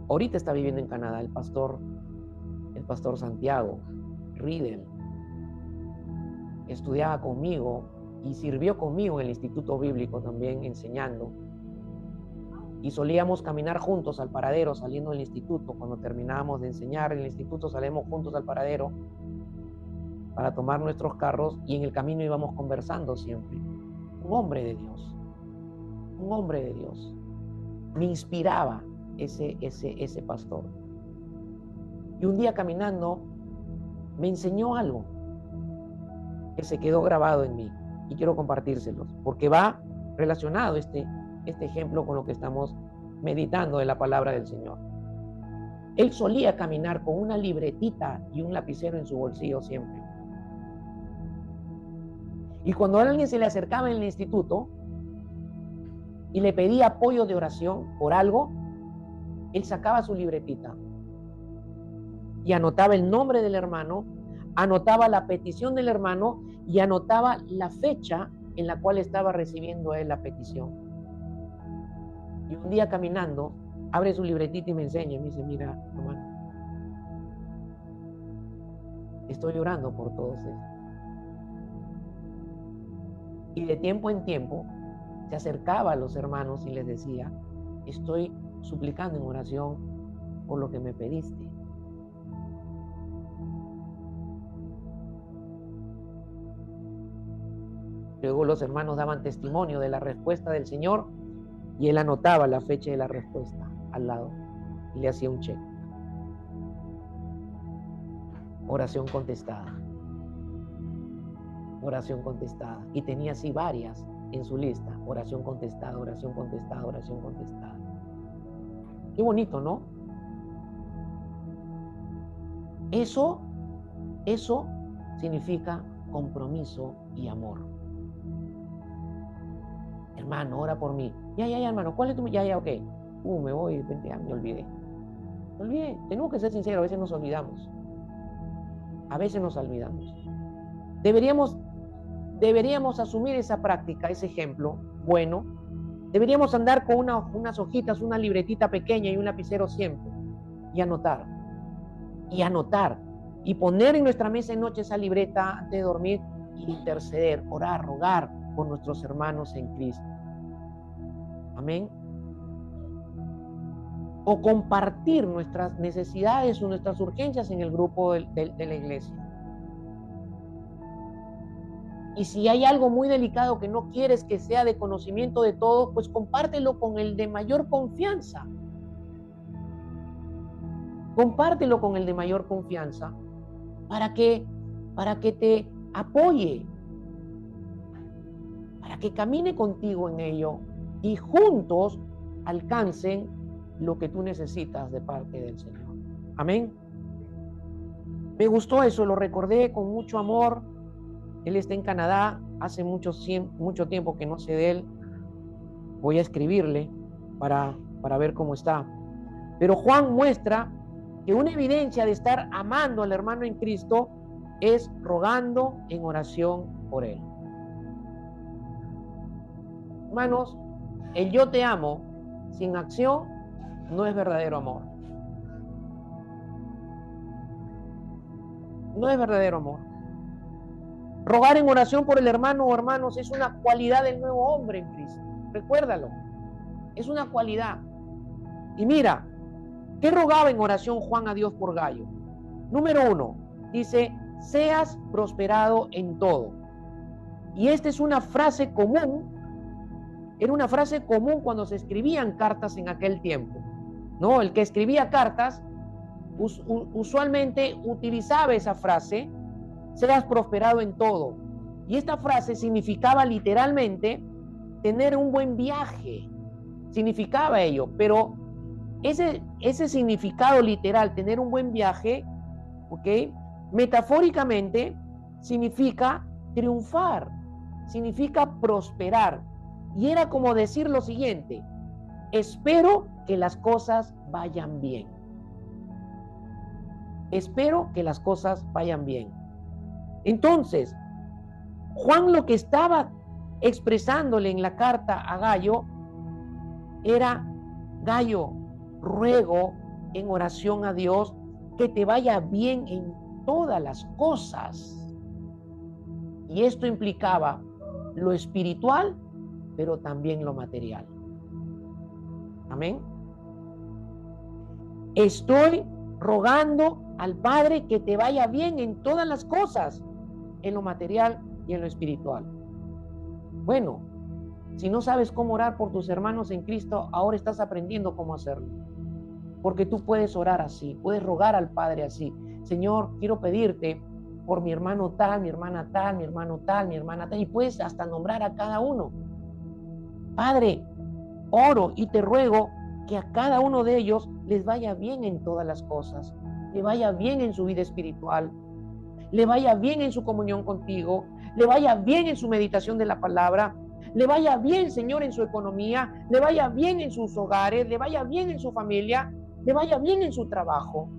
Ahorita está viviendo en Canadá, el pastor Santiago Riedel. Estudiaba conmigo y sirvió conmigo en el Instituto Bíblico también enseñando. Y solíamos caminar juntos al paradero saliendo del instituto. Cuando terminábamos de enseñar en el instituto, salíamos juntos al paradero para tomar nuestros carros y en el camino íbamos conversando siempre. Un hombre de Dios. Un hombre de Dios. Me inspiraba ese pastor. Y un día caminando me enseñó algo que se quedó grabado en mí y quiero compartírselos porque va relacionado este ejemplo con lo que estamos meditando de la palabra del Señor. Él solía caminar con una libretita y un lapicero en su bolsillo siempre. Y cuando a alguien se le acercaba en el instituto y le pedía apoyo de oración por algo, él sacaba su libretita y anotaba el nombre del hermano, anotaba la petición del hermano y anotaba la fecha en la cual estaba recibiendo él la petición. Y un día caminando, abre su libretita y me enseña, y me dice, mira, hermano, estoy orando por todos ellos. Y de tiempo en tiempo se acercaba a los hermanos y les decía, estoy suplicando en oración por lo que me pediste. Luego los hermanos daban testimonio de la respuesta del Señor y él anotaba la fecha de la respuesta al lado y le hacía un check. Oración contestada. Oración contestada. Y tenía así varias en su lista. Oración contestada, oración contestada, oración contestada. Qué bonito, ¿no? Eso significa compromiso y amor. Hermano, ora por mí. Ya, hermano, ¿cuál es tu...? Ya, ok. Me voy, de repente, me olvidé. Me olvidé. Tenemos que ser sinceros, a veces nos olvidamos. A veces nos olvidamos. Deberíamos asumir esa práctica, ese ejemplo bueno. Deberíamos andar con unas hojitas, una libretita pequeña y un lapicero siempre. Y anotar. Y poner en nuestra mesa de noche esa libreta antes de dormir y interceder, orar, rogar por nuestros hermanos en Cristo. Amén. O compartir nuestras necesidades o nuestras urgencias en el grupo de la iglesia. Y si hay algo muy delicado que no quieres que sea de conocimiento de todos, pues compártelo con el de mayor confianza. Compártelo con el de mayor confianza para que te apoye, para que camine contigo en ello y juntos alcancen lo que tú necesitas de parte del Señor. Amén. Me gustó eso, lo recordé con mucho amor. Él está en Canadá, hace mucho tiempo que no sé de él. Voy a escribirle para ver cómo está. Pero Juan muestra que una evidencia de estar amando al hermano en Cristo es rogando en oración por él. Hermanos, el yo te amo sin acción no es verdadero amor. No es verdadero amor. Rogar en oración por el hermano o hermanos es una cualidad del nuevo hombre en Cristo. Recuérdalo. Es una cualidad. Y mira, ¿qué rogaba en oración Juan a Dios por Gayo? Número 1, dice, seas prosperado en todo. Y esta es una frase común. Era una frase común cuando se escribían cartas en aquel tiempo. ¿no? El que escribía cartas usualmente utilizaba esa frase: seas prosperado en todo. Y esta frase significaba literalmente tener un buen viaje, significaba ello, pero ese significado literal, tener un buen viaje, ¿ok? Metafóricamente significa triunfar, significa prosperar. Y era como decir lo siguiente: espero que las cosas vayan bien. Espero que las cosas vayan bien. Entonces, Juan lo que estaba expresándole en la carta a Gayo era: Gayo, ruego en oración a Dios que te vaya bien en todas las cosas. Y esto implicaba lo espiritual, pero también lo material. Amén. Estoy rogando al Padre que te vaya bien en todas las cosas, en lo material y en lo espiritual. Bueno, si no sabes cómo orar por tus hermanos en Cristo, ahora estás aprendiendo cómo hacerlo. Porque tú puedes orar así, puedes rogar al Padre así: Señor, quiero pedirte por mi hermano tal, mi hermana tal, mi hermano tal, mi hermana tal, y puedes hasta nombrar a cada uno. Padre, oro y te ruego que a cada uno de ellos les vaya bien en todas las cosas, le vaya bien en su vida espiritual, le vaya bien en su comunión contigo, le vaya bien en su meditación de la palabra, le vaya bien, Señor, en su economía, le vaya bien en sus hogares, le vaya bien en su familia, le vaya bien en su trabajo.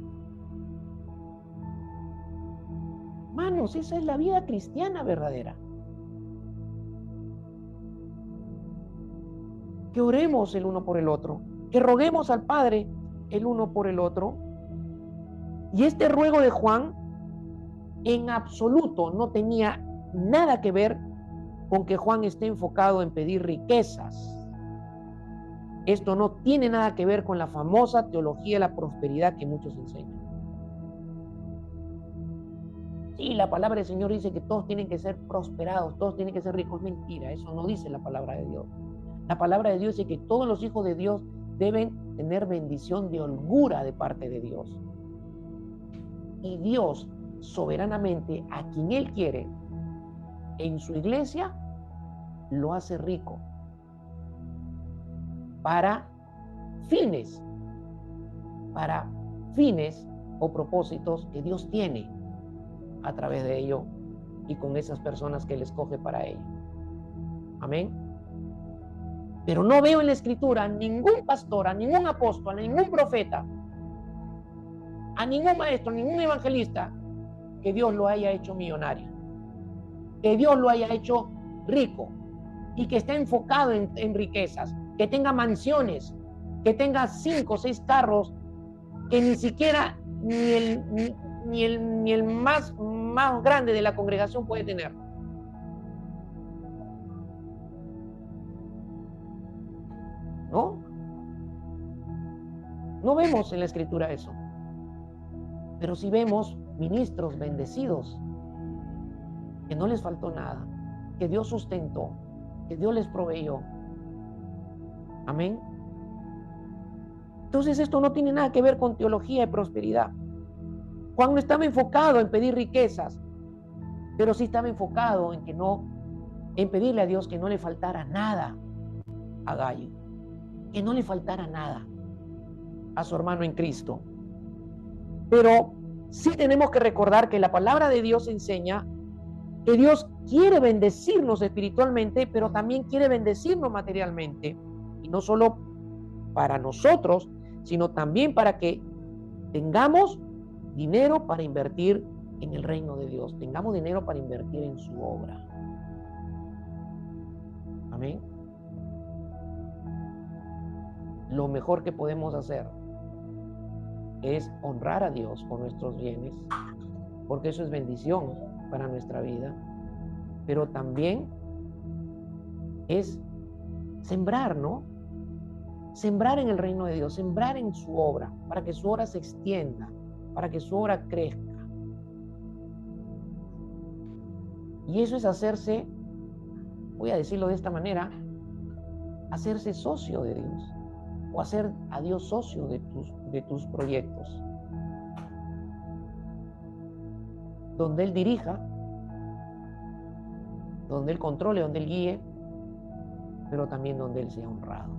Hermanos, esa es la vida cristiana verdadera. Que oremos el uno por el otro, que roguemos al Padre el uno por el otro. Y este ruego de Juan en absoluto no tenía nada que ver con que Juan esté enfocado en pedir riquezas. Esto no tiene nada que ver con la famosa teología de la prosperidad que muchos enseñan. Sí, la palabra del Señor dice que todos tienen que ser prosperados, todos tienen que ser ricos. Mentira, eso no dice la palabra de Dios. La palabra de Dios dice que todos los hijos de Dios deben tener bendición de holgura de parte de Dios. Y Dios, soberanamente, a quien Él quiere, en su iglesia, lo hace rico para fines o propósitos que Dios tiene a través de ello y con esas personas que Él escoge para ello. Amén. Pero no veo en la Escritura a ningún pastor, a ningún apóstol, a ningún profeta, a ningún maestro, a ningún evangelista que Dios lo haya hecho millonario, que Dios lo haya hecho rico y que esté enfocado en riquezas, que tenga mansiones, que tenga 5 o 6 carros que ni siquiera ni el más grande de la congregación puede tener. ¿No? No vemos en la Escritura eso. Pero sí vemos ministros bendecidos, que no les faltó nada, que Dios sustentó, que Dios les proveyó. Amén. Entonces esto no tiene nada que ver con teología de prosperidad. Juan no estaba enfocado en pedir riquezas, pero sí estaba enfocado en pedirle a Dios que no le faltara nada a Gayo, que no le faltara nada a su hermano en Cristo. Pero sí tenemos que recordar que la palabra de Dios enseña que Dios quiere bendecirnos espiritualmente, pero también quiere bendecirnos materialmente. Y no solo para nosotros, sino también para que tengamos dinero para invertir en el reino de Dios, tengamos dinero para invertir en su obra. Amén. Lo mejor que podemos hacer es honrar a Dios con nuestros bienes, porque eso es bendición para nuestra vida, pero también es sembrar, ¿no? Sembrar en el reino de Dios, sembrar en su obra, para que su obra se extienda, para que su obra crezca. Y eso es hacerse, voy a decirlo de esta manera, hacerse socio de Dios. o hacer a Dios socio de tus proyectos. Donde Él dirija, donde Él controle, donde Él guíe, pero también donde Él sea honrado,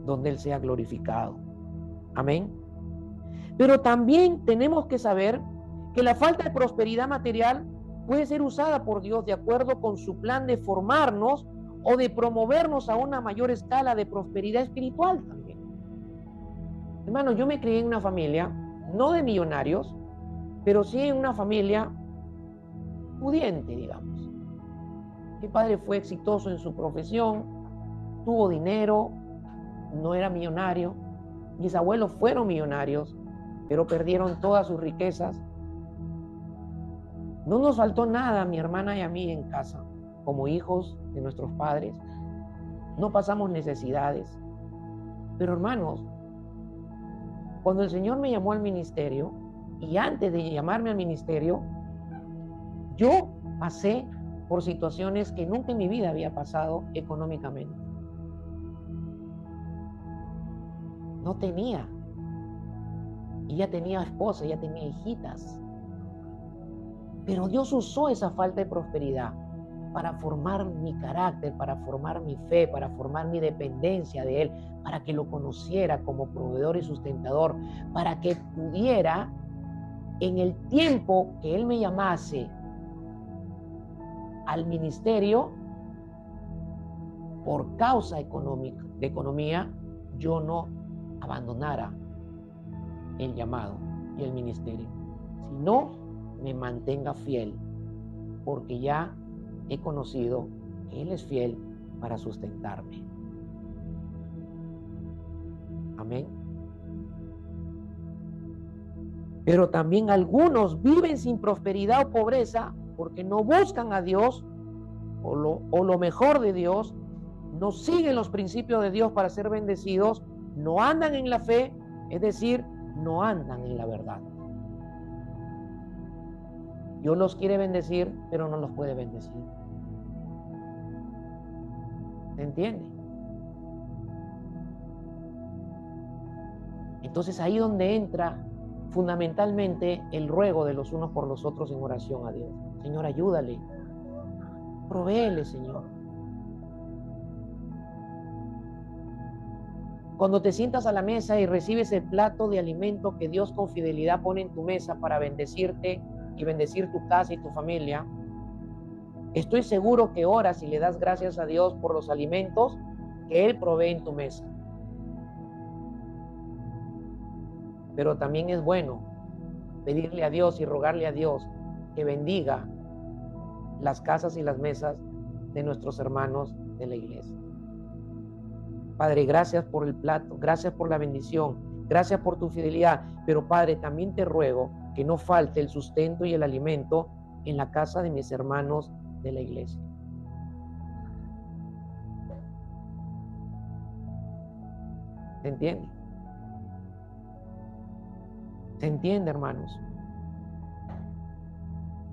donde Él sea glorificado. Amén. Pero también tenemos que saber que la falta de prosperidad material puede ser usada por Dios de acuerdo con su plan de formarnos o de promovernos a una mayor escala de prosperidad espiritual también. Hermano, yo me crié en una familia, no de millonarios, pero sí en una familia pudiente, digamos. Mi padre fue exitoso en su profesión, tuvo dinero, no era millonario. Mis abuelos fueron millonarios, pero perdieron todas sus riquezas. No nos faltó nada a mi hermana y a mí en casa, como hijos de nuestros padres. No pasamos necesidades. Pero hermanos, cuando el Señor me llamó al ministerio, y antes de llamarme al ministerio, yo pasé por situaciones que nunca en mi vida había pasado económicamente. No tenía. Y ya tenía esposa, ya tenía hijitas. Pero Dios usó esa falta de prosperidad para formar mi carácter, para formar mi fe, para formar mi dependencia de Él, para que lo conociera como proveedor y sustentador, para que pudiera, en el tiempo que Él me llamase al ministerio, por causa económica, de economía, yo no abandonara el llamado y el ministerio, sino me mantenga fiel, porque ya he conocido que Él es fiel para sustentarme. Amén. Pero también algunos viven sin prosperidad o pobreza porque no buscan a Dios o lo mejor de Dios, no siguen los principios de Dios para ser bendecidos, no andan en la fe, es decir, no andan en la verdad. Dios los quiere bendecir, pero no los puede bendecir. ¿Se entiende? Entonces ahí donde entra fundamentalmente el ruego de los unos por los otros en oración a Dios. Señor, ayúdale. Provéele, Señor. Cuando te sientas a la mesa y recibes el plato de alimento que Dios con fidelidad pone en tu mesa para bendecirte y bendecir tu casa y tu familia, estoy seguro que oras y le das gracias a Dios por los alimentos que Él provee en tu mesa. Pero también es bueno pedirle a Dios y rogarle a Dios que bendiga las casas y las mesas de nuestros hermanos de la iglesia. Padre, gracias por el plato, gracias por la bendición, gracias por tu fidelidad, pero Padre, también te ruego que no falte el sustento y el alimento en la casa de mis hermanos de la iglesia. ¿Se entiende? ¿Se entiende, hermanos?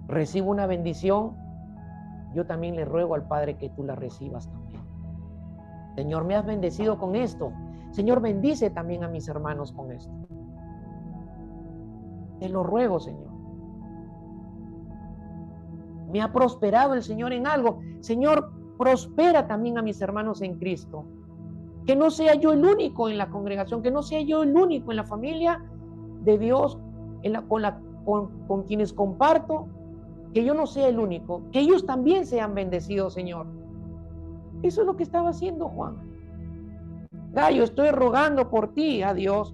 Recibo una bendición, yo también le ruego al Padre que tú la recibas también. Señor, me has bendecido con esto. Señor, bendice también a mis hermanos con esto. Te lo ruego, Señor. Me ha prosperado el Señor en algo. Señor, prospera también a mis hermanos en Cristo. Que no sea yo el único en la congregación, que no sea yo el único en la familia de Dios, con quienes comparto, que yo no sea el único, que ellos también sean bendecidos, Señor. Eso es lo que estaba haciendo Juan. Gallo, estoy rogando por ti a Dios.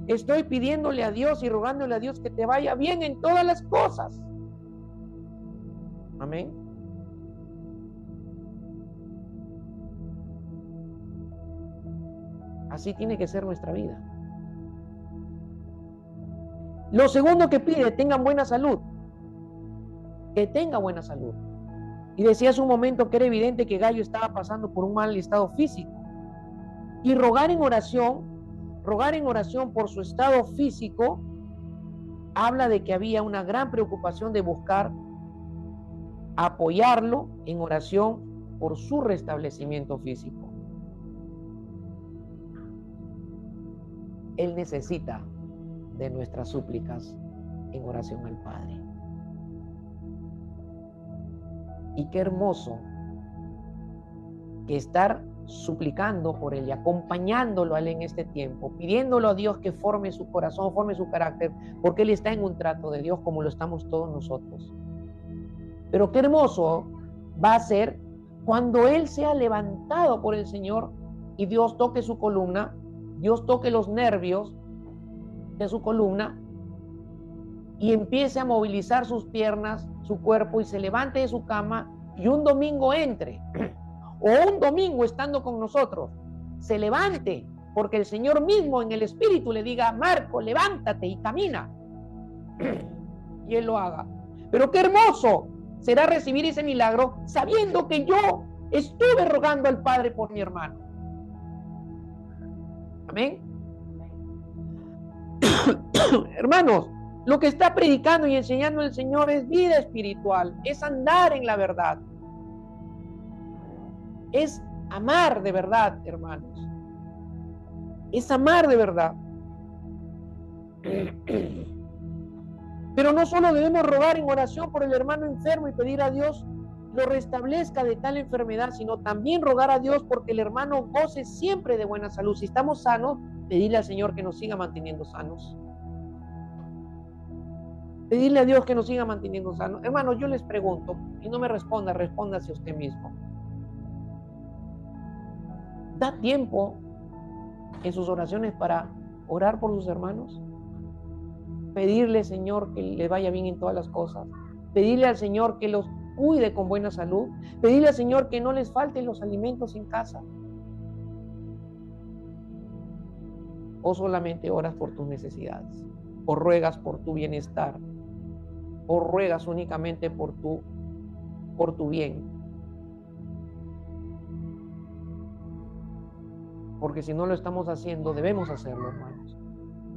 Estoy pidiéndole a Dios y rogándole a Dios que te vaya bien en todas las cosas. Amén. Así tiene que ser nuestra vida. Lo segundo que pide, tengan buena salud. Que tenga buena salud. Y decía hace un momento que era evidente que Gallo estaba pasando por un mal estado físico. Y rogar en oración por su estado físico, habla de que había una gran preocupación de buscar apoyarlo en oración por su restablecimiento físico. Él necesita de nuestras súplicas en oración al Padre. Y qué hermoso que estar suplicando por Él y acompañándolo a Él en este tiempo, pidiéndolo a Dios que forme su corazón, forme su carácter, porque Él está en un trato de Dios como lo estamos todos nosotros. Pero qué hermoso va a ser cuando Él sea levantado por el Señor y Dios toque su columna, Dios toque los nervios de su columna y empiece a movilizar sus piernas, su cuerpo, y se levante de su cama y un domingo entre, o un domingo estando con nosotros, se levante, porque el Señor mismo en el Espíritu le diga: Marco, levántate y camina, y Él lo haga. Pero qué hermoso será recibir ese milagro sabiendo que yo estuve rogando al Padre por mi hermano. Amén. Hermanos, lo que está predicando y enseñando el Señor es vida espiritual, es andar en la verdad, es amar de verdad, hermanos, es amar de verdad. Pero no solo debemos rogar en oración por el hermano enfermo y pedir a Dios lo restablezca de tal enfermedad, sino también rogar a Dios porque el hermano goce siempre de buena salud. Si estamos sanos, pedirle al Señor que nos siga manteniendo sanos. Pedirle a Dios que nos siga manteniendo sanos. Hermanos, yo les pregunto, y no me responda, respóndase usted mismo. ¿Da tiempo en sus oraciones para orar por sus hermanos? Pedirle, Señor, que le vaya bien en todas las cosas. Pedirle al Señor que los cuide con buena salud. Pedirle al Señor que no les falten los alimentos en casa. O solamente oras por tus necesidades, o ruegas por tu bienestar, o ruegas únicamente por tu bien. Porque si no lo estamos haciendo, debemos hacerlo, hermanos,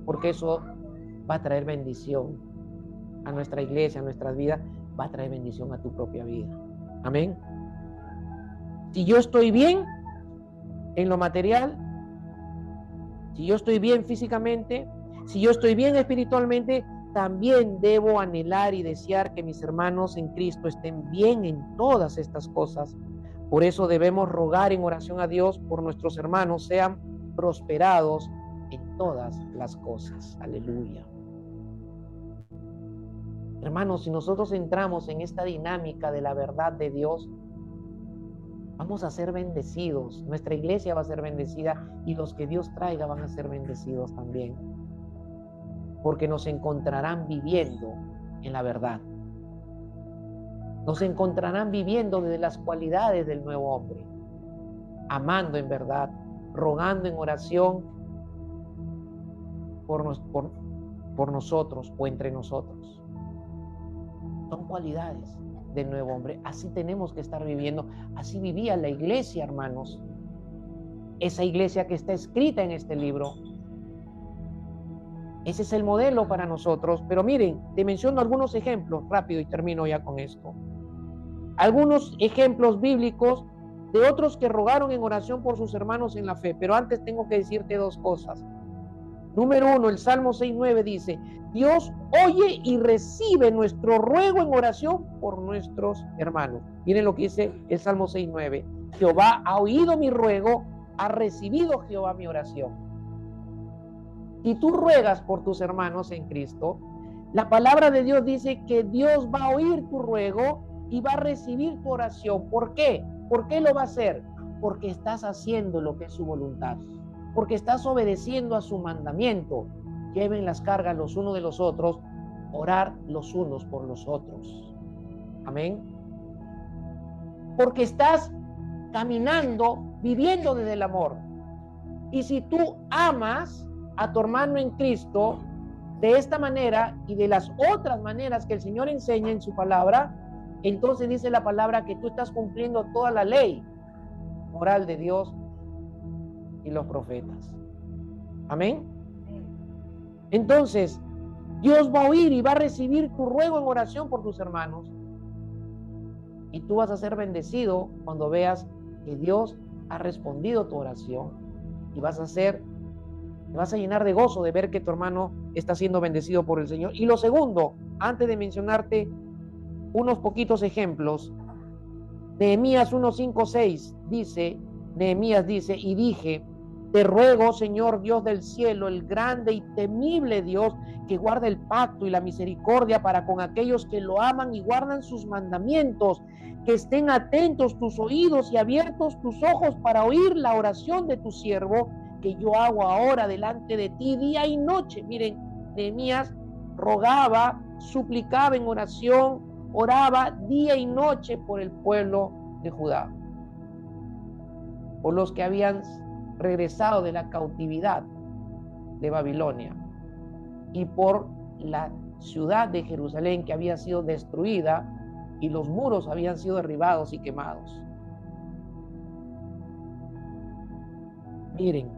porque eso va a traer bendición a nuestra iglesia, a nuestras vidas, va a traer bendición a tu propia vida. Amén. Si yo estoy bien en lo material, si yo estoy bien físicamente, si yo estoy bien espiritualmente, también debo anhelar y desear que mis hermanos en Cristo estén bien en todas estas cosas. Por eso debemos rogar en oración a Dios por nuestros hermanos, sean prosperados en todas las cosas. Aleluya. Hermanos, si nosotros entramos en esta dinámica de la verdad de Dios, vamos a ser bendecidos. Nuestra iglesia va a ser bendecida y los que Dios traiga van a ser bendecidos también. Porque nos encontrarán viviendo en la verdad. Nos encontrarán viviendo desde las cualidades del nuevo hombre. Amando en verdad, rogando en oración por nosotros o entre nosotros. Son cualidades del nuevo hombre. Así tenemos que estar viviendo. Así vivía la iglesia, hermanos. Esa iglesia que está escrita en este libro. Ese es el modelo para nosotros. Pero miren, te menciono algunos ejemplos rápido y termino ya con esto. Algunos ejemplos bíblicos de otros que rogaron en oración por sus hermanos en la fe. Pero antes tengo que decirte dos cosas. Número 1, el Salmo 6:9 dice: Dios oye y recibe nuestro ruego en oración por nuestros hermanos. Miren lo que dice el Salmo 6:9. Jehová ha oído mi ruego, ha recibido Jehová mi oración. Si tú ruegas por tus hermanos en Cristo, la palabra de Dios dice que Dios va a oír tu ruego y va a recibir tu oración. ¿Por qué? ¿Por qué lo va a hacer? Porque estás haciendo lo que es su voluntad. Porque estás obedeciendo a su mandamiento. Lleven las cargas los unos de los otros, orar los unos por los otros. Amén. Porque estás caminando, viviendo desde el amor. Y si tú amas a tu hermano en Cristo de esta manera y de las otras maneras que el Señor enseña en su palabra, entonces dice la palabra que tú estás cumpliendo toda la ley moral de Dios y los profetas. Amén. Entonces, Dios va a oír y va a recibir tu ruego en oración por tus hermanos. Y tú vas a ser bendecido cuando veas que Dios ha respondido tu oración. Y vas a ser Te vas a llenar de gozo de ver que tu hermano está siendo bendecido por el Señor. Y lo segundo, antes de mencionarte unos poquitos ejemplos, Nehemías 1, 5, 6 dice, Nehemías dice, y dije, te ruego, Señor Dios del cielo, el grande y temible Dios, que guarda el pacto y la misericordia para con aquellos que lo aman y guardan sus mandamientos, que estén atentos tus oídos y abiertos tus ojos para oír la oración de tu siervo, que yo hago ahora delante de ti día y noche. Miren, Nehemías rogaba, suplicaba en oración, oraba día y noche por el pueblo de Judá, por los que habían regresado de la cautividad de Babilonia y por la ciudad de Jerusalén que había sido destruida y los muros habían sido derribados y quemados. Miren,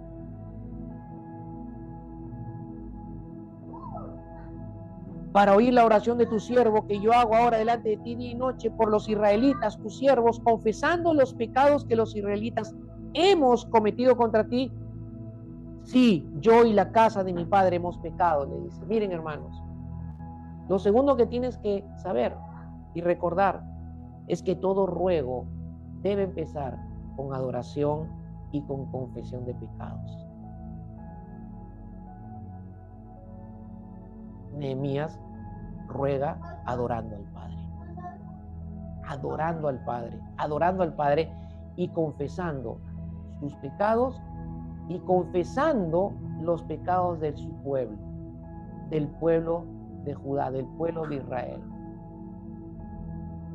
para oír la oración de tu siervo que yo hago ahora delante de ti día y noche por los israelitas, tus siervos, confesando los pecados que los israelitas hemos cometido contra ti. Sí, yo y la casa de mi padre hemos pecado, le dice. Miren, hermanos, lo segundo que tienes que saber y recordar es que todo ruego debe empezar con adoración y con confesión de pecados. Nehemías ruega adorando al Padre, adorando al Padre, adorando al Padre y confesando sus pecados y confesando los pecados de su pueblo, del pueblo de Judá, del pueblo de Israel,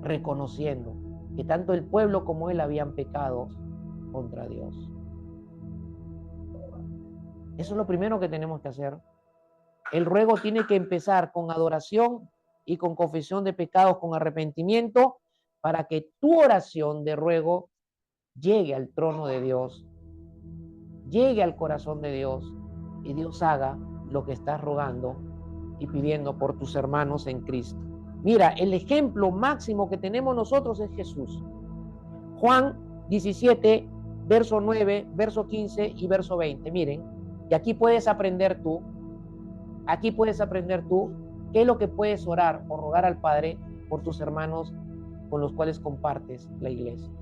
reconociendo que tanto el pueblo como él habían pecado contra Dios. Eso es lo primero que tenemos que hacer. El ruego tiene que empezar con adoración y con confesión de pecados, con arrepentimiento, para que tu oración de ruego llegue al trono de Dios, llegue al corazón de Dios y Dios haga lo que estás rogando y pidiendo por tus hermanos en Cristo. Mira, el ejemplo máximo que tenemos nosotros es Jesús. Juan 17, verso 9, verso 15 y verso 20. Miren, y aquí puedes aprender tú qué es lo que puedes orar o rogar al Padre por tus hermanos con los cuales compartes la iglesia.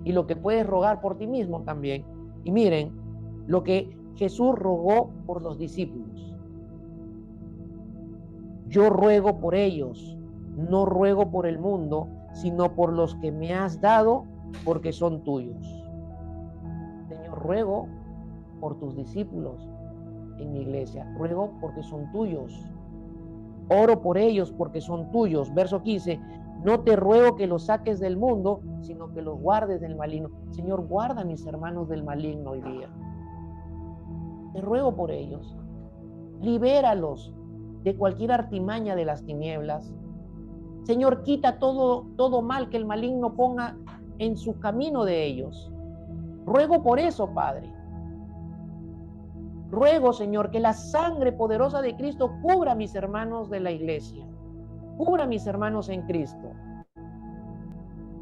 Y lo que puedes rogar por ti mismo también. Y miren, lo que Jesús rogó por los discípulos. Yo ruego por ellos, no ruego por el mundo, sino por los que me has dado, porque son tuyos. Señor, ruego por tus discípulos en mi iglesia, ruego porque son tuyos. Oro por ellos porque son tuyos. Verso 15, no te ruego que los saques del mundo, sino que los guardes del maligno. Señor, guarda a mis hermanos del maligno hoy día. Te ruego por ellos. Libéralos de cualquier artimaña de las tinieblas. Señor, quita todo mal que el maligno ponga en su camino de ellos. Ruego por eso, Padre. Ruego, Señor, que la sangre poderosa de Cristo cubra a mis hermanos de la iglesia. Cubra a mis hermanos en Cristo.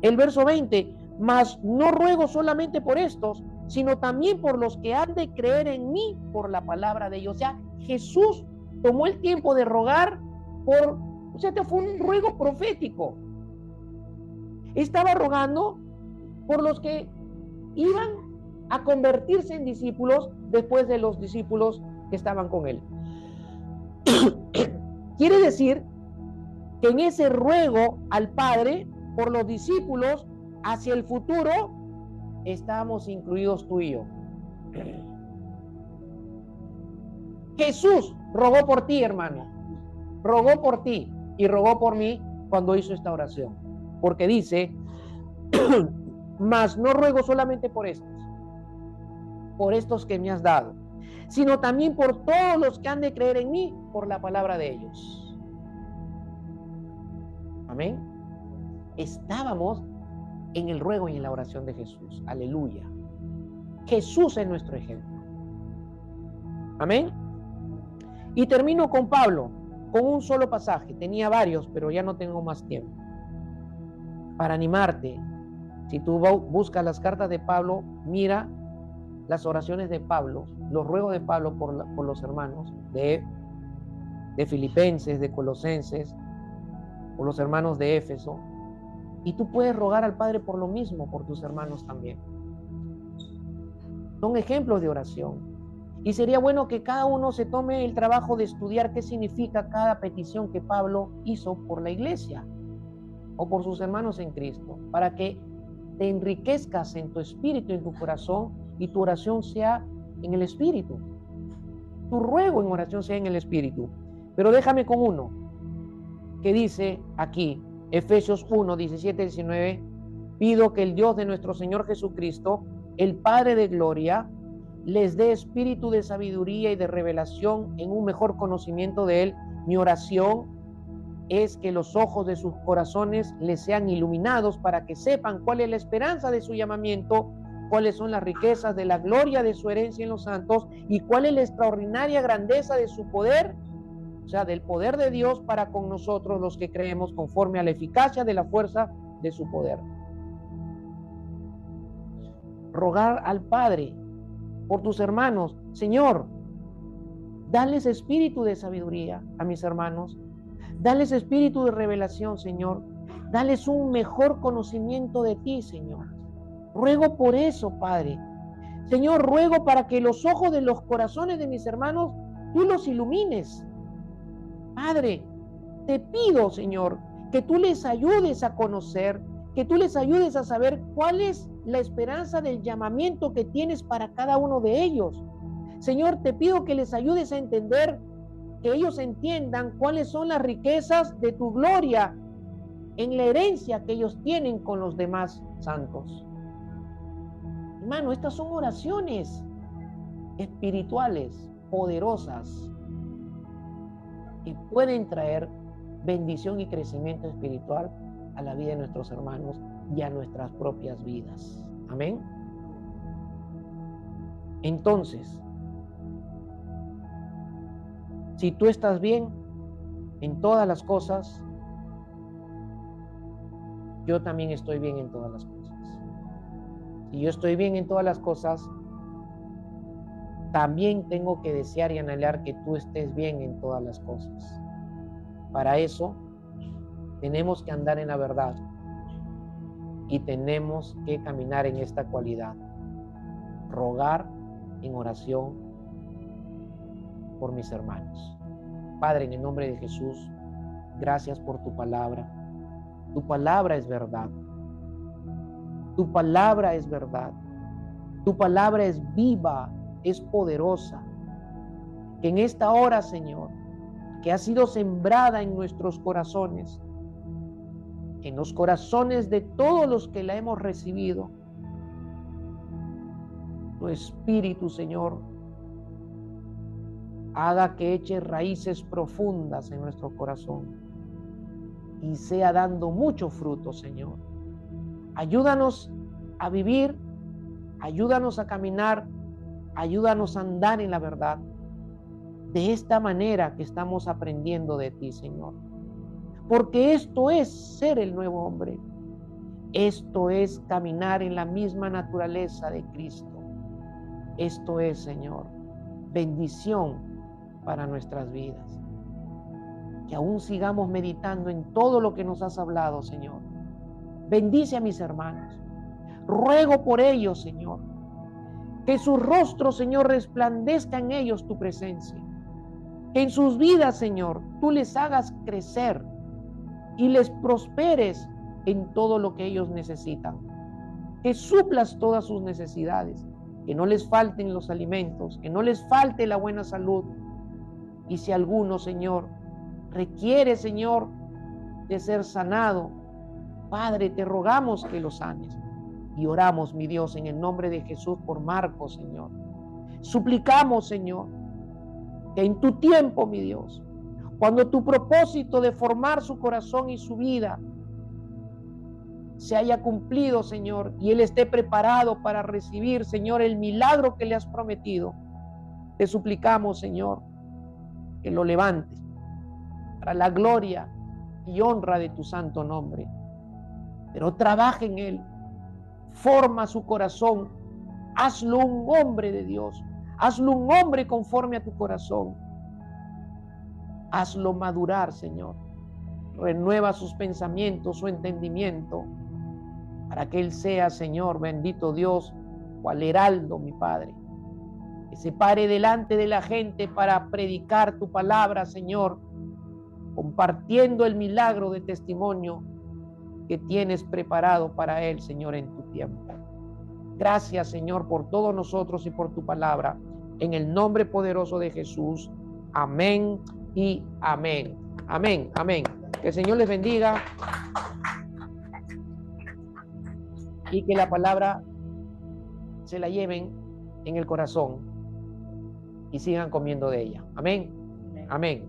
El verso 20, mas no ruego solamente por estos, sino también por los que han de creer en mí por la palabra de ellos. O sea, Jesús tomó el tiempo de rogar por, o sea, fue un ruego profético. Estaba rogando por los que iban a convertirse en discípulos después de los discípulos que estaban con él. Quiere decir que en ese ruego al Padre por los discípulos hacia el futuro estamos incluidos tú y yo. Jesús rogó por ti, hermano, rogó por ti y rogó por mí cuando hizo esta oración, porque dice, mas no ruego solamente por estos que me has dado, sino también por todos los que han de creer en mí por la palabra de ellos. Amén. Estábamos en el ruego y en la oración de Jesús. Aleluya. Jesús es nuestro ejemplo. Amén. Y termino con Pablo, con un solo pasaje. Tenía varios, pero ya no tengo más tiempo. Para animarte, si tú buscas las cartas de Pablo, mira las oraciones de Pablo, los ruegos de Pablo por los hermanos de Filipenses, de Colosenses, por los hermanos de Éfeso. Y tú puedes rogar al Padre por lo mismo, por tus hermanos también. Son ejemplos de oración. Y sería bueno que cada uno se tome el trabajo de estudiar qué significa cada petición que Pablo hizo por la iglesia o por sus hermanos en Cristo, para que te enriquezcas en tu espíritu, en tu corazón, y tu oración sea en el espíritu. Tu ruego en oración sea en el espíritu. Pero déjame con uno que dice aquí, Efesios 1, 17, 19, pido que el Dios de nuestro Señor Jesucristo, el Padre de gloria, les dé espíritu de sabiduría y de revelación en un mejor conocimiento de Él. Mi oración es que los ojos de sus corazones les sean iluminados para que sepan cuál es la esperanza de su llamamiento, cuáles son las riquezas de la gloria de su herencia en los santos y cuál es la extraordinaria grandeza de su poder, o sea, del poder de Dios para con nosotros los que creemos, conforme a la eficacia de la fuerza de su poder. Rogar al Padre por tus hermanos: Señor, dales espíritu de sabiduría a mis hermanos, dales espíritu de revelación, Señor, dales un mejor conocimiento de ti, Señor. Ruego por eso, Padre. Señor, ruego para que los ojos de los corazones de mis hermanos tú los ilumines. Padre, te pido, Señor, que tú les ayudes a conocer, que tú les ayudes a saber cuál es la esperanza del llamamiento que tienes para cada uno de ellos. Señor, te pido que les ayudes a entender, que ellos entiendan cuáles son las riquezas de tu gloria en la herencia que ellos tienen con los demás santos. Hermano, estas son oraciones espirituales poderosas que pueden traer bendición y crecimiento espiritual a la vida de nuestros hermanos y a nuestras propias vidas. Amén. Entonces, si tú estás bien en todas las cosas, yo también estoy bien en todas las cosas. Si yo estoy bien en todas las cosas, también tengo que desear y anhelar que tú estés bien en todas las cosas. Para eso, tenemos que andar en la verdad y tenemos que caminar en esta cualidad. Rogar en oración por mis hermanos. Padre, en el nombre de Jesús, gracias por tu palabra. Tu palabra es verdad. Tu palabra es verdad. Tu palabra es viva, es poderosa. Que en esta hora, Señor, que ha sido sembrada en nuestros corazones, en los corazones de todos los que la hemos recibido, tu Espíritu, Señor, haga que eche raíces profundas en nuestro corazón y sea dando mucho fruto, Señor. Ayúdanos a vivir, ayúdanos a caminar, ayúdanos a andar en la verdad. De esta manera que estamos aprendiendo de ti, Señor. Porque esto es ser el nuevo hombre. Esto es caminar en la misma naturaleza de Cristo. Esto es, Señor, bendición para nuestras vidas. Que aún sigamos meditando en todo lo que nos has hablado, Señor. Bendice a mis hermanos. Ruego por ellos, Señor. Que sus rostros, Señor, resplandezca en ellos tu presencia. Que en sus vidas, Señor, tú les hagas crecer y les prosperes en todo lo que ellos necesitan. Que suplas todas sus necesidades. Que no les falten los alimentos, que no les falte la buena salud. Y si alguno, Señor, requiere, Señor, de ser sanado, Padre, te rogamos que lo sanes. Y oramos, mi Dios, en el nombre de Jesús por Marcos, Señor. Suplicamos, Señor, que en tu tiempo, mi Dios, cuando tu propósito de formar su corazón y su vida se haya cumplido, Señor, y él esté preparado para recibir, Señor, el milagro que le has prometido, te suplicamos, Señor, que lo levantes para la gloria y honra de tu santo nombre. Pero trabaja en él, forma su corazón, Hazlo un hombre de Dios. Hazlo un hombre conforme a tu corazón. Hazlo madurar, Señor. Renueva sus pensamientos, su entendimiento, para que Él sea, Señor, bendito Dios, cual heraldo, mi Padre, que se pare delante de la gente para predicar tu palabra, Señor, compartiendo el milagro de testimonio que tienes preparado para Él, Señor, en tu tiempo. Gracias, Señor, por todos nosotros y por tu palabra. En el nombre poderoso de Jesús. Amén y amén. Amén, amén. Que el Señor les bendiga y que la palabra se la lleven en el corazón y sigan comiendo de ella. Amén. Amén.